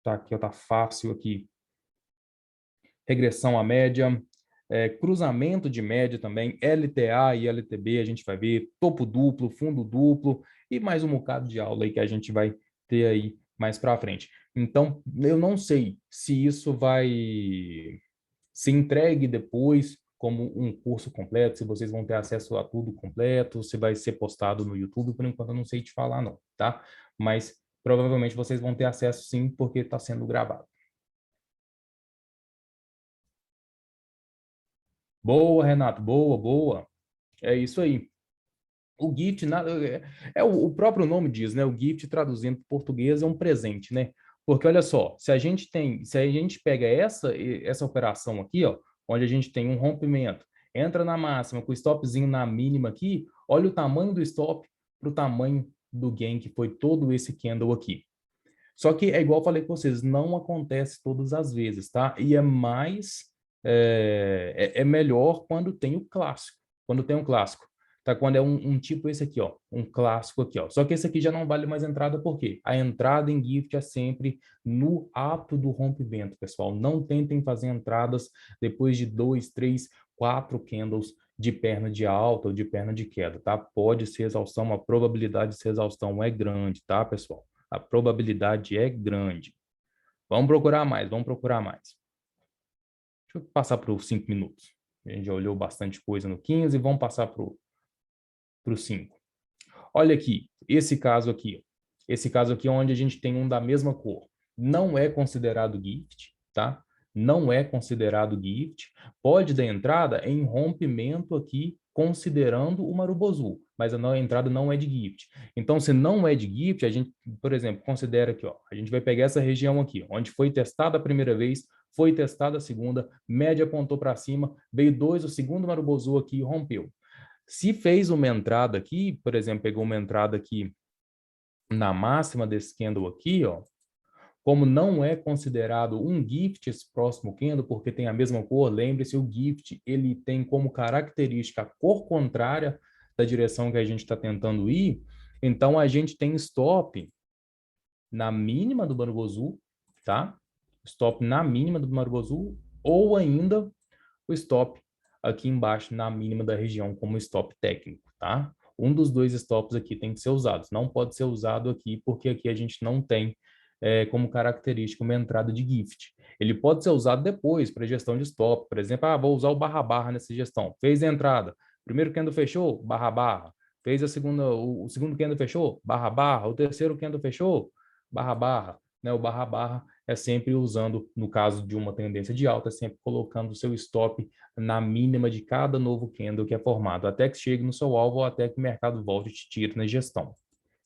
Tá aqui, ó, tá fácil aqui. Regressão à média. Cruzamento de média também. LTA e LTB a gente vai ver. Topo duplo, fundo duplo. E mais um bocado de aula aí que a gente vai ter aí mais para frente. Então, eu não sei se isso vai se entregue depois como um curso completo, se vocês vão ter acesso a tudo completo, se vai ser postado no YouTube, por enquanto eu não sei te falar não, tá? Mas provavelmente vocês vão ter acesso sim, porque está sendo gravado. Boa, Renato, boa, boa. É isso aí. O gift, o próprio nome diz, né? O gift, traduzindo para português, é um presente, né? Porque olha só, se a gente pega essa operação aqui, ó, onde a gente tem um rompimento, entra na máxima com o stopzinho na mínima aqui, olha o tamanho do stop para o tamanho do gain que foi todo esse candle aqui. Só que é igual eu falei com vocês, não acontece todas as vezes, tá? E é melhor quando tem o clássico. Quando tem um clássico. Tá? Quando é um tipo esse aqui, ó. Um clássico aqui, ó. Só que esse aqui já não vale mais entrada, por quê? A entrada em gift é sempre no ato do rompimento, pessoal. Não tentem fazer entradas depois de 2, 3, 4 candles de perna de alta ou de perna de queda, tá? Pode ser exaustão, a probabilidade de ser exaustão é grande, tá, pessoal? A probabilidade é grande. Vamos procurar mais, vamos procurar mais. Deixa eu passar para os 5 minutos. A gente já olhou bastante coisa no 15, vamos passar para o 5. Olha aqui, esse caso aqui. Esse caso aqui é onde a gente tem um da mesma cor. Não é considerado gift, tá? Não é considerado gift. Pode dar entrada em rompimento aqui, considerando o Marubozu, mas a entrada não é de gift. Então, se não é de gift, a gente, por exemplo, considera aqui, ó, a gente vai pegar essa região aqui, onde foi testada a primeira vez, foi testada a segunda, média apontou para cima, veio 2, o segundo Marubozu aqui rompeu. Se fez uma entrada aqui, por exemplo, pegou uma entrada aqui na máxima desse candle aqui, ó, como não é considerado um gift esse próximo candle, porque tem a mesma cor, lembre-se, o gift ele tem como característica a cor contrária da direção que a gente está tentando ir, então a gente tem stop na mínima do Marubozu, tá? Stop na mínima do Marubozu, ou ainda o stop aqui embaixo na mínima da região como stop técnico, tá? Um dos dois stops aqui tem que ser usado. Não pode ser usado aqui porque aqui a gente não tem como característica uma entrada de gift. Ele pode ser usado depois para gestão de stop. Por exemplo, vou usar o barra-barra nessa gestão. Fez a entrada. Primeiro candle fechou, barra-barra. Fez a segunda, o segundo candle fechou, barra-barra. O terceiro candle fechou, barra-barra. Né? O barra-barra é sempre usando, no caso de uma tendência de alta, é sempre colocando o seu stop na mínima de cada novo candle que é formado, até que chegue no seu alvo ou até que o mercado volte e te tire na gestão,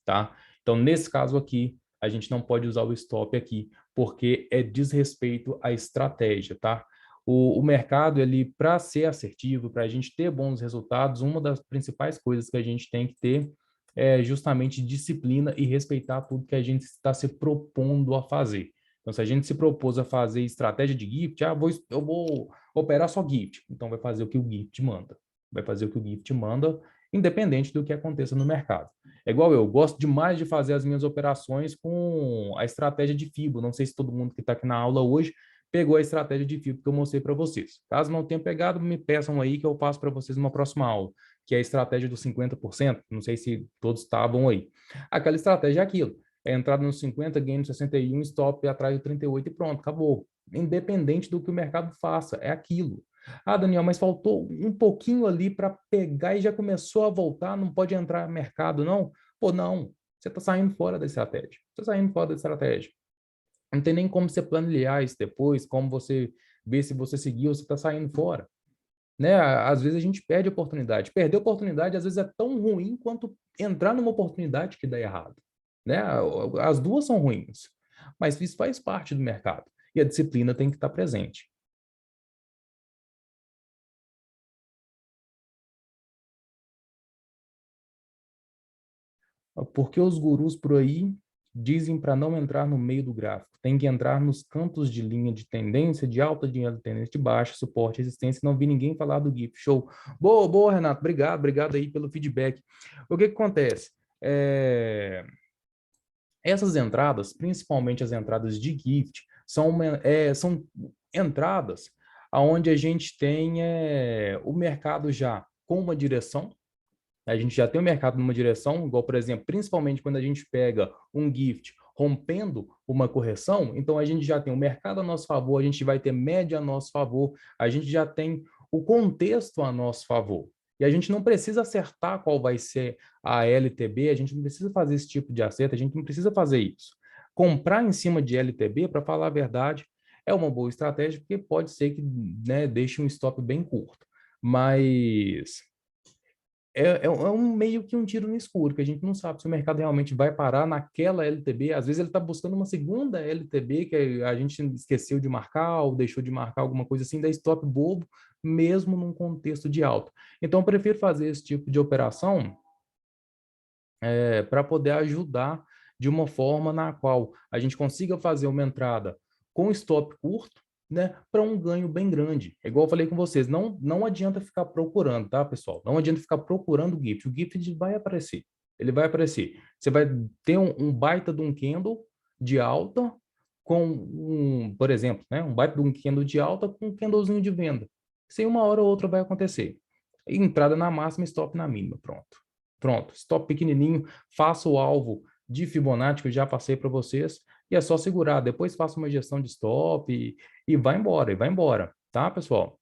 tá? Então, nesse caso aqui, a gente não pode usar o stop aqui, porque é desrespeito à estratégia, tá? O mercado, ele, para ser assertivo, para a gente ter bons resultados, uma das principais coisas que a gente tem que ter é justamente disciplina e respeitar tudo que a gente está se propondo a fazer. Então, se a gente se propôs a fazer estratégia de gift, eu vou operar só gift. Então, vai fazer o que o gift manda. Vai fazer o que o gift manda, independente do que aconteça no mercado. É igual eu gosto demais de fazer as minhas operações com a estratégia de FIBO. Não sei se todo mundo que está aqui na aula hoje pegou a estratégia de FIBO que eu mostrei para vocês. Caso não tenha pegado, me peçam aí que eu passo para vocês numa próxima aula, que é a estratégia dos 50%. Não sei se todos estavam aí. Aquela estratégia é aquilo. É entrada no 50, ganho no 61, stop atrás do 38 e pronto, acabou. Independente do que o mercado faça, é aquilo. Ah, Daniel, mas faltou um pouquinho ali para pegar e já começou a voltar, não pode entrar no mercado, não? Pô, não. Você está saindo fora da estratégia. Você está saindo fora da estratégia. Não tem nem como você planilhar isso depois, como você ver se você seguiu ou se está saindo fora. Né? Às vezes a gente perde a oportunidade. Perder a oportunidade, às vezes, é tão ruim quanto entrar numa oportunidade que dá errado. Né? As duas são ruins. Mas isso faz parte do mercado. E a disciplina tem que estar presente. Porque os gurus por aí dizem para não entrar no meio do gráfico. Tem que entrar nos cantos de linha de tendência, de alta, de tendência de baixa, suporte, resistência. Não vi ninguém falar do GIF. Show. Boa, boa, Renato. Obrigado, obrigado aí pelo feedback. O que acontece? Essas entradas, principalmente as entradas de gift, são entradas onde a gente tem o mercado já com uma direção. A gente já tem o mercado numa direção, igual, por exemplo, principalmente quando a gente pega um gift rompendo uma correção, então a gente já tem o mercado a nosso favor, a gente vai ter média a nosso favor, a gente já tem o contexto a nosso favor. E a gente não precisa acertar qual vai ser a LTB, a gente não precisa fazer esse tipo de acerto, a gente não precisa fazer isso. Comprar em cima de LTB, para falar a verdade, é uma boa estratégia, porque pode ser que, né, deixe um stop bem curto. Mas é um meio que um tiro no escuro, que a gente não sabe se o mercado realmente vai parar naquela LTB. Às vezes ele está buscando uma segunda LTB que a gente esqueceu de marcar ou deixou de marcar alguma coisa assim, da stop bobo, mesmo num contexto de alta. Então, eu prefiro fazer esse tipo de operação para poder ajudar de uma forma na qual a gente consiga fazer uma entrada com stop curto, né, para um ganho bem grande. É igual eu falei com vocês, não adianta ficar procurando, tá, pessoal? Não adianta ficar procurando o GIFT. O GIFT vai aparecer. Ele vai aparecer. Você vai ter um baita de um candle de alta com por exemplo, né, um baita de um candle de alta com um candlezinho de venda. Isso uma hora ou outra vai acontecer. Entrada na máxima, stop na mínima, pronto. Pronto, stop pequenininho, faça o alvo de Fibonacci que eu já passei para vocês e é só segurar. Depois faça uma gestão de stop e vai embora, tá, pessoal?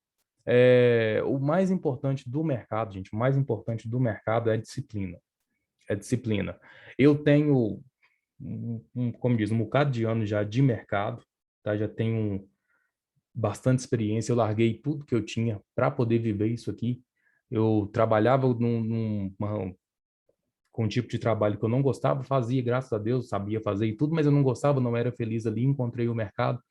O mais importante do mercado, gente, o mais importante do mercado é a disciplina. É disciplina. Eu tenho, como diz, um bocado de anos já de mercado, tá? Já tenho bastante experiência. Eu larguei tudo que eu tinha para poder viver isso aqui. Eu trabalhava com um tipo de trabalho que eu não gostava, fazia, graças a Deus, sabia fazer e tudo, mas eu não gostava, não era feliz ali, encontrei o mercado.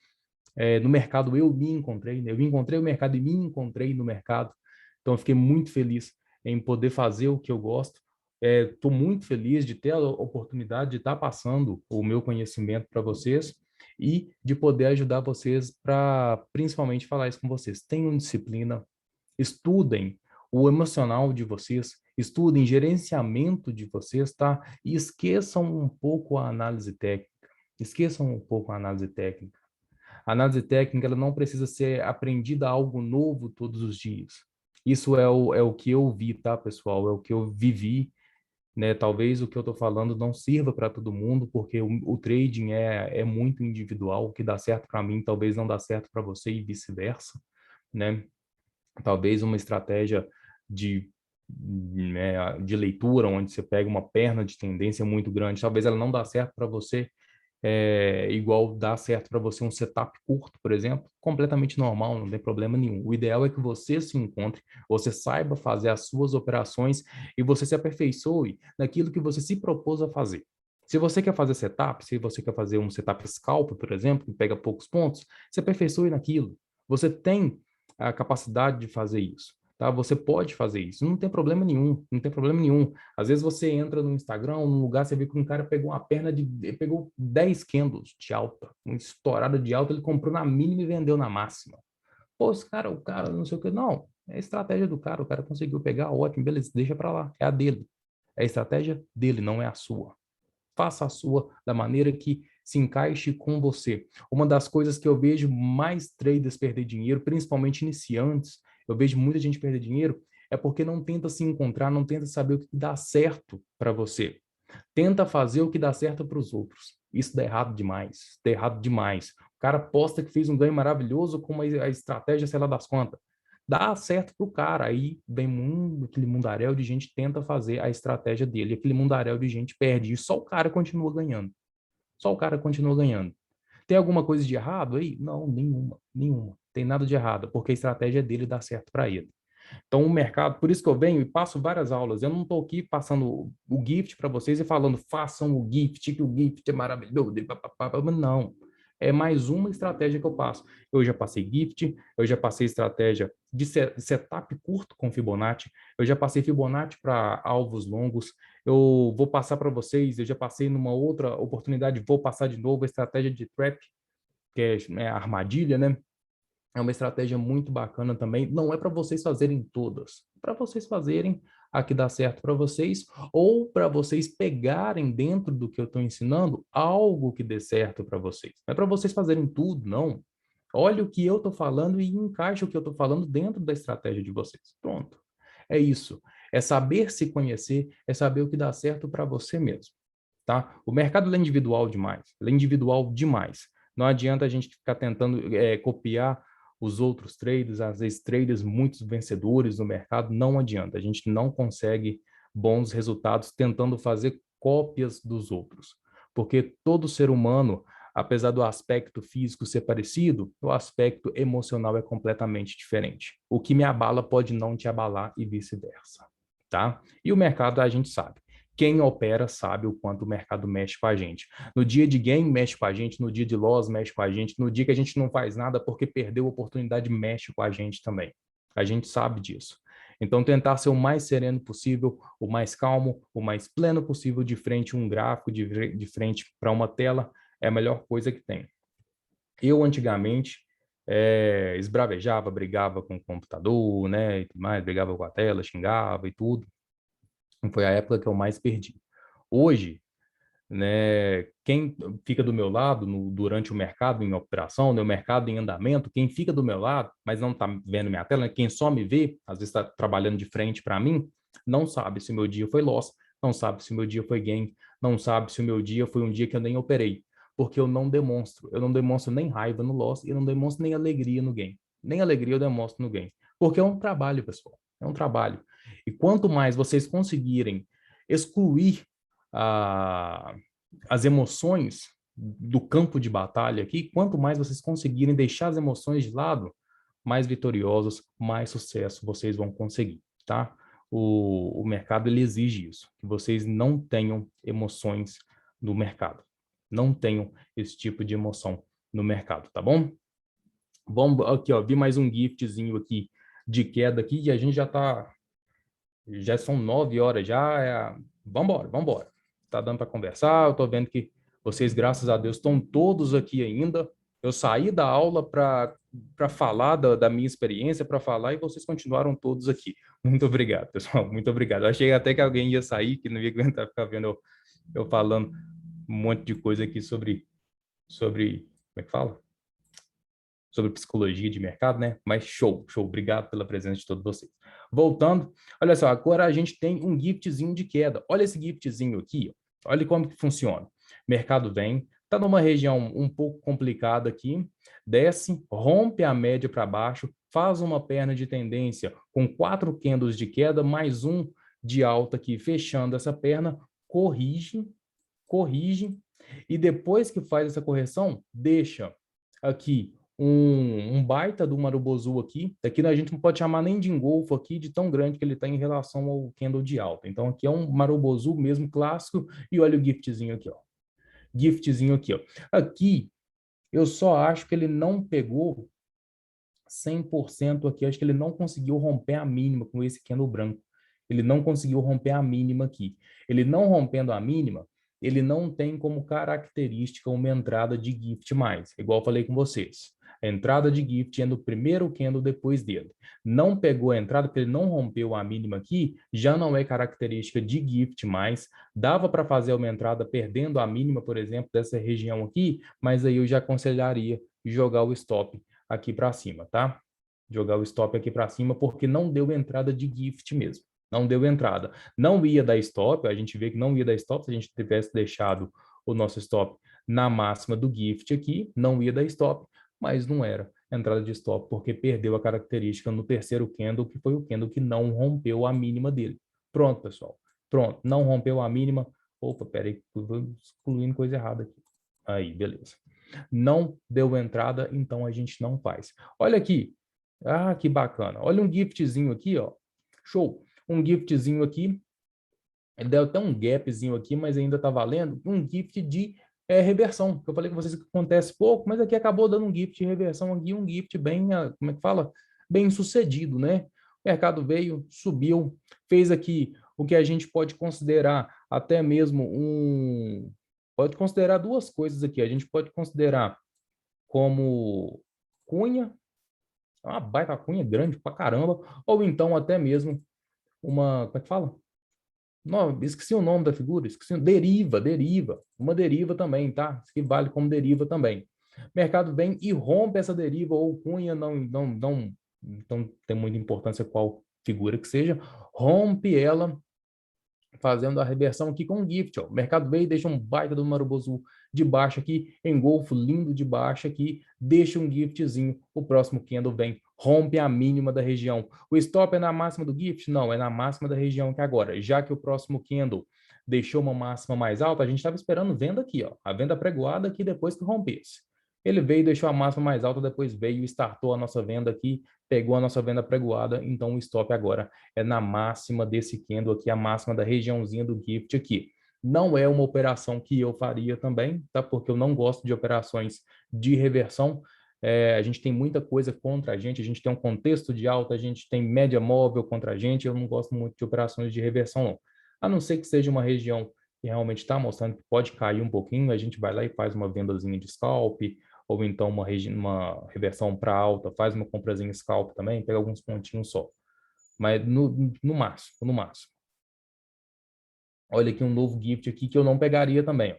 No mercado eu me encontrei, né? Eu encontrei o mercado e me encontrei no mercado. Então eu fiquei muito feliz em poder fazer o que eu gosto. Estou muito feliz de ter a oportunidade de estar passando o meu conhecimento para vocês e de poder ajudar vocês para, principalmente, falar isso com vocês. Tenham disciplina, estudem o emocional de vocês, estudem gerenciamento de vocês, tá? E esqueçam um pouco a análise técnica. Esqueçam um pouco a análise técnica. A análise técnica ela não precisa ser aprendida algo novo todos os dias. Isso é o que eu vi, tá, pessoal? É o que eu vivi, né? Talvez o que eu estou falando não sirva para todo mundo, porque o trading é muito individual. O que dá certo para mim talvez não dá certo para você e vice-versa, né? Talvez uma estratégia de, de leitura, onde você pega uma perna de tendência muito grande, talvez ela não dá certo para você, igual dá certo para você um setup curto, por exemplo, completamente normal, não tem problema nenhum. O ideal é que você se encontre, você saiba fazer as suas operações e você se aperfeiçoe naquilo que você se propôs a fazer. Se você quer fazer setup, se você quer fazer um setup scalp, por exemplo, que pega poucos pontos, se aperfeiçoe naquilo. Você tem a capacidade de fazer isso. tá? Você pode fazer isso, não tem problema nenhum, não tem problema nenhum. Às vezes você entra no Instagram, num lugar, você vê que um cara pegou uma perna ele pegou 10 candles de alta, uma estourada de alta, ele comprou na mínima e vendeu na máxima. Pô, esse cara, o cara, não sei o que, não, é a estratégia do cara, o cara conseguiu pegar, ótimo, beleza, deixa pra lá, é a dele. É a estratégia dele, não é a sua. Faça a sua da maneira que se encaixe com você. Uma das coisas que eu vejo mais traders perder dinheiro, principalmente iniciantes, eu vejo muita gente perder dinheiro, é porque não tenta se encontrar, não tenta saber o que dá certo para você. Tenta fazer o que dá certo para os outros. Isso dá errado demais, dá errado demais. O cara aposta que fez um ganho maravilhoso com a estratégia, sei lá, das contas. Dá certo pro cara, aí vem aquele mundaréu de gente tenta fazer a estratégia dele, aquele mundaréu de gente perde, e só o cara continua ganhando. Só o cara continua ganhando. Tem alguma coisa de errado aí? Não, nenhuma, nenhuma. Tem nada de errado, porque a estratégia dele dá certo para ele. Então, o mercado, por isso que eu venho e passo várias aulas. Eu não estou aqui passando o gift para vocês e falando, façam o gift, que o gift é maravilhoso. Não. É mais uma estratégia que eu passo. Eu já passei gift, eu já passei estratégia de setup curto com Fibonacci, eu já passei Fibonacci para alvos longos, eu vou passar para vocês, eu já passei numa outra oportunidade, vou passar de novo a estratégia de trap, que é a armadilha, né? É uma estratégia muito bacana também. Não é para vocês fazerem todas, para vocês fazerem a que dá certo para vocês, ou para vocês pegarem dentro do que eu estou ensinando algo que dê certo para vocês. Não é para vocês fazerem tudo, não. Olha o que eu estou falando e encaixa o que eu estou falando dentro da estratégia de vocês. Pronto. É isso. É saber se conhecer, é saber o que dá certo para você mesmo. Tá? O mercado é individual demais. Ele é individual demais. Não adianta a gente ficar tentando copiar os outros traders, às vezes traders muito vencedores no mercado, não adianta. A gente não consegue bons resultados tentando fazer cópias dos outros. Porque todo ser humano, apesar do aspecto físico ser parecido, o aspecto emocional é completamente diferente. O que me abala pode não te abalar e vice-versa, tá? E o mercado a gente sabe. Quem opera sabe o quanto o mercado mexe com a gente. No dia de gain, mexe com a gente. No dia de loss, mexe com a gente. No dia que a gente não faz nada porque perdeu a oportunidade, mexe com a gente também. A gente sabe disso. Então, tentar ser o mais sereno possível, o mais calmo, o mais pleno possível de frente a um gráfico, de frente para uma tela, é a melhor coisa que tem. Eu, antigamente, esbravejava, brigava com o computador, né, e tudo mais, brigava com a tela, xingava e tudo. Foi a época que eu mais perdi. Hoje, né, quem fica do meu lado durante o mercado em operação, no mercado em andamento, quem fica do meu lado, mas não está vendo minha tela, né, quem só me vê, às vezes está trabalhando de frente para mim, não sabe se o meu dia foi loss, não sabe se o meu dia foi gain, não sabe se o meu dia foi um dia que eu nem operei, porque eu não demonstro nem raiva no loss e eu não demonstro nem alegria no gain. Nem alegria eu demonstro no gain, porque é um trabalho, pessoal, é um trabalho. E quanto mais vocês conseguirem excluir a, as emoções do campo de batalha aqui, quanto mais vocês conseguirem deixar as emoções de lado, mais vitoriosos, mais sucesso vocês vão conseguir, tá? O mercado, ele exige isso, que vocês não tenham emoções no mercado. Não tenham esse tipo de emoção no mercado, tá bom? Vamos aqui, ó, vi mais um giftzinho aqui de queda aqui e a gente já são 9 horas já, vambora, vambora. Tá dando para conversar, eu tô vendo que vocês, graças a Deus, estão todos aqui ainda. Eu saí da aula para falar da minha experiência, para falar, e vocês continuaram todos aqui. Muito obrigado, pessoal, muito obrigado. Eu achei até que alguém ia sair, que não ia aguentar ficar vendo eu falando um monte de coisa aqui sobre, como é que fala? Sobre psicologia de mercado, né? Mas show, show. Obrigado pela presença de todos vocês. Voltando, olha só, agora a gente tem um giftzinho de queda. Olha esse giftzinho aqui, ó. Olha como que funciona. Mercado vem, está numa região um pouco complicada aqui, desce, rompe a média para baixo, faz uma perna de tendência com 4 candles de queda, mais um de alta aqui, fechando essa perna, corrige, corrige, e depois que faz essa correção, deixa aqui um baita do Marubozu aqui. Aqui a gente não pode chamar nem de engolfo aqui, de tão grande que ele está em relação ao candle de alta. Então aqui é um Marubozu mesmo clássico. E olha o giftzinho aqui, ó. Giftzinho aqui, ó. Aqui eu só acho que ele não pegou 100% aqui, acho que ele não conseguiu romper a mínima com esse candle branco. Ele não conseguiu romper a mínima aqui. Ele não rompendo a mínima, ele não tem como característica uma entrada de gift mais, igual eu falei com vocês. A entrada de gift é no primeiro candle depois dele. Não pegou a entrada, porque ele não rompeu a mínima aqui, já não é característica de gift mais. Dava para fazer uma entrada perdendo a mínima, por exemplo, dessa região aqui, mas aí eu já aconselharia jogar o stop aqui para cima, tá? Jogar o stop aqui para cima, porque não deu entrada de gift mesmo. Não deu entrada. Não ia dar stop, a gente vê que não ia dar stop se a gente tivesse deixado o nosso stop na máxima do gift aqui, não ia dar stop, mas não era entrada de stop, porque perdeu a característica no terceiro candle, que foi o candle que não rompeu a mínima dele. Pronto, pessoal. Pronto, não rompeu a mínima. Opa, peraí, estou excluindo coisa errada aqui. Aí, beleza. Não deu entrada, então a gente não faz. Olha aqui. Ah, que bacana. Olha um giftzinho aqui, ó. Show. Um giftzinho aqui. Deu até um gapzinho aqui, mas ainda tá valendo. Um gift de reversão. Eu falei com vocês que acontece pouco, mas aqui acabou dando um gift de reversão aqui, um gift bem, como é que fala? Bem sucedido, né? O mercado veio, subiu, fez aqui o que a gente pode considerar até mesmo um... Pode considerar duas coisas aqui. A gente pode considerar como cunha, uma baita cunha grande pra caramba, ou então até mesmo uma, como é que fala? Não, esqueci o nome da figura, esqueci, deriva, uma deriva também, tá? Isso aqui vale como deriva também. O mercado vem e rompe essa deriva ou cunha, não tem muita importância qual figura que seja, rompe ela fazendo a reversão aqui com um gift. Ó. O mercado veio e deixa um baita do Marubozu de baixo aqui, engolfo lindo de baixo aqui, deixa um giftzinho. O próximo candle vem, rompe a mínima da região. O stop é na máxima do gift? Não, é na máxima da região que agora. Já que o próximo candle deixou uma máxima mais alta, a gente estava esperando venda aqui, ó, a venda pregoada aqui depois que rompesse. Ele veio e deixou a máxima mais alta, depois veio e startou a nossa venda aqui, pegou a nossa venda pregoada, então o stop agora é na máxima desse candle aqui, a máxima da regiãozinha do gift aqui. Não é uma operação que eu faria também, tá? Porque eu não gosto de operações de reversão. A gente tem muita coisa contra a gente tem um contexto de alta, a gente tem média móvel contra a gente, eu não gosto muito de operações de reversão, não. A não ser que seja uma região que realmente está mostrando que pode cair um pouquinho, a gente vai lá e faz uma vendazinha de scalp, ou então uma reversão para alta, faz uma comprazinha scalp também, pega alguns pontinhos só. Mas no máximo, no máximo. Olha aqui um novo gift aqui que eu não pegaria também. Ó.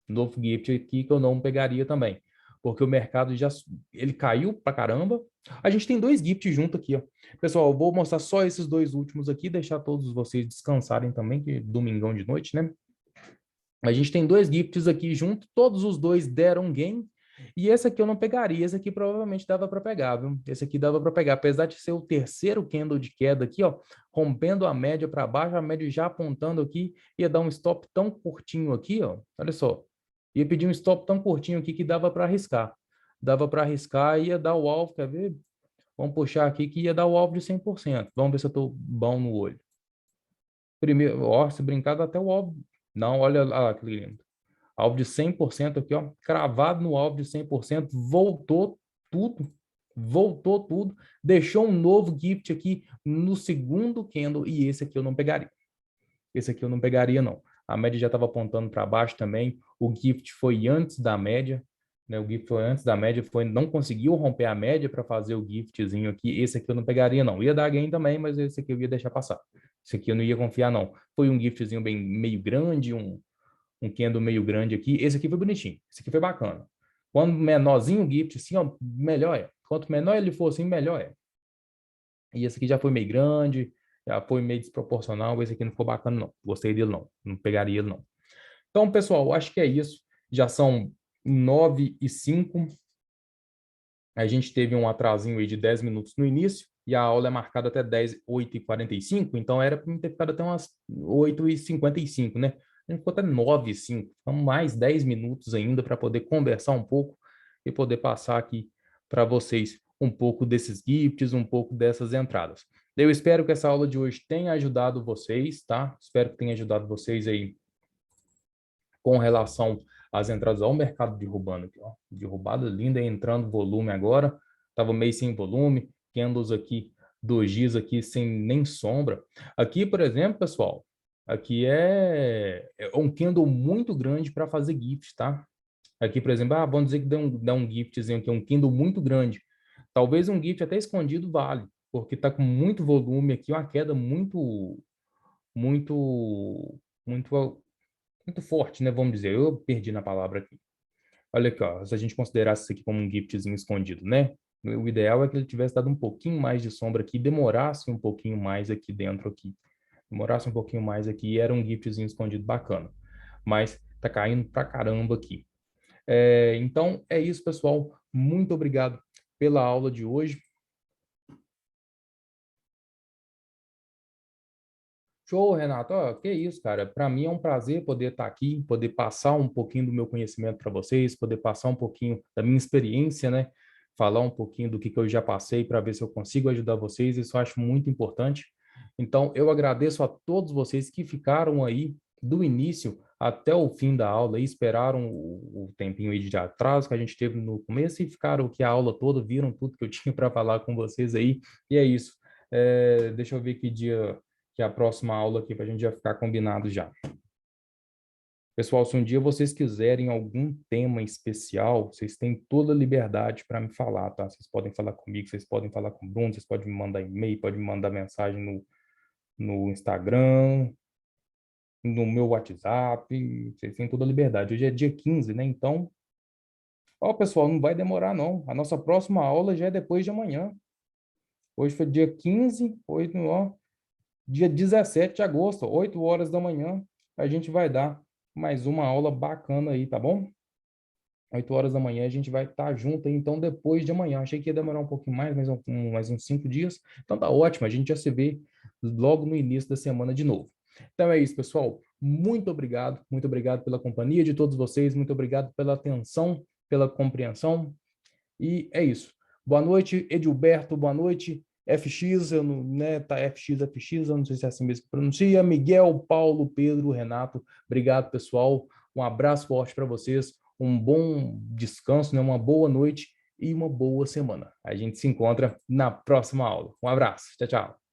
Novo gift aqui que eu não pegaria também. Porque o mercado já ele caiu pra caramba. A gente tem dois gifts junto aqui, ó. Pessoal, eu vou mostrar só esses dois últimos aqui, deixar todos vocês descansarem também, que é domingão de noite, né? A gente tem dois gifts aqui junto, todos os dois deram gain. E esse aqui eu não pegaria, esse aqui provavelmente dava para pegar, viu? Esse aqui dava para pegar, apesar de ser o terceiro candle de queda aqui, ó, rompendo a média para baixo, a média já apontando aqui, ia dar um stop tão curtinho aqui, ó, olha só, ia pedir um stop tão curtinho aqui que dava para arriscar. Dava para arriscar e ia dar o alvo, quer ver? Vamos puxar aqui que ia dar o alvo de 100%. Vamos ver se eu estou bom no olho. Primeiro, ó, se brincar, dá até o alvo. Não, olha lá, que lindo. Alvo de 100% aqui, ó, cravado no alvo de 100%, voltou tudo, deixou um novo gift aqui no segundo candle e esse aqui eu não pegaria. Esse aqui eu não pegaria, não. A média já estava apontando para baixo também, o gift foi antes da média, né? O gift foi antes da média, não conseguiu romper a média para fazer o giftzinho aqui. Esse aqui eu não pegaria, não. Ia dar gain também, mas esse aqui eu ia deixar passar. Esse aqui eu não ia confiar, não. Foi um giftzinho bem meio grande, um candle meio grande aqui. Esse aqui foi bonitinho. Esse aqui foi bacana. Quando menorzinho o gift, assim, ó, melhor é. Quanto menor ele for, assim, melhor é. E esse aqui já foi meio grande, já foi meio desproporcional. Esse aqui não ficou bacana, não. Gostei dele, não. Não pegaria ele, não. Então, pessoal, acho que é isso. Já são 9h05. A gente teve um atrasinho aí de 10 minutos no início e a aula é marcada até 8h45, então era para ter ficado até umas 8h55, né? A gente ficou até 9h05, então mais 10 minutos ainda para poder conversar um pouco e poder passar aqui para vocês um pouco desses gifts, um pouco dessas entradas. Eu espero que essa aula de hoje tenha ajudado vocês, tá? Espero que tenha ajudado vocês aí com relação às entradas ao mercado derrubando aqui, ó. Derrubada linda, entrando volume agora. estava meio sem volume, candles aqui, dojis aqui sem nem sombra. Aqui, por exemplo, pessoal, aqui é um candle muito grande para fazer gift, tá? Aqui, por exemplo, vamos dizer que dá um giftzinho aqui, um candle muito grande. Talvez um gift até escondido vale, porque está com muito volume aqui, uma queda muito, muito, muito forte, né? Vamos dizer, eu perdi na palavra aqui. Olha aqui, ó, se a gente considerasse isso aqui como um giftzinho escondido, né? O ideal é que ele tivesse dado um pouquinho mais de sombra aqui, demorasse um pouquinho mais aqui dentro aqui. Demorasse um pouquinho mais aqui e era um giftzinho escondido bacana. Mas tá caindo pra caramba aqui. Então, é isso, pessoal. Muito obrigado pela aula de hoje. Show, Renato. Que isso, cara. Para mim é um prazer poder estar aqui, poder passar um pouquinho do meu conhecimento para vocês, poder passar um pouquinho da minha experiência, né? Falar um pouquinho do que eu já passei para ver se eu consigo ajudar vocês. Isso eu acho muito importante. Então, eu agradeço a todos vocês que ficaram aí do início até o fim da aula e esperaram o tempinho aí de atraso que a gente teve no começo e ficaram aqui a aula toda, viram tudo que eu tinha para falar com vocês aí. E é isso. Deixa eu ver que dia que é a próxima aula aqui, para a gente já ficar combinado já. Pessoal, se um dia vocês quiserem algum tema especial, vocês têm toda a liberdade para me falar, tá? Vocês podem falar comigo, vocês podem falar com o Bruno, vocês podem me mandar e-mail, podem me mandar mensagem no Instagram, no meu WhatsApp, vocês têm toda a liberdade. Hoje é dia 15, né? Então, pessoal, não vai demorar não. A nossa próxima aula já é depois de amanhã. Hoje foi dia 15, dia 17 de agosto, 8 horas da manhã, a gente vai dar mais uma aula bacana aí, tá bom? 8 horas da manhã a gente vai estar junto aí, então depois de amanhã. Achei que ia demorar um pouquinho mais, mais uns 5 dias. Então tá ótimo, a gente já se vê logo no início da semana de novo. Então é isso, pessoal. Muito obrigado pela companhia de todos vocês, muito obrigado pela atenção, pela compreensão. E é isso. Boa noite, Edilberto, boa noite. FX, eu não, né, tá FX, eu não sei se é assim mesmo que pronuncia. Miguel, Paulo, Pedro, Renato, obrigado, pessoal. Um abraço forte para vocês, um bom descanso, né, uma boa noite e uma boa semana. A gente se encontra na próxima aula. Um abraço, tchau, tchau.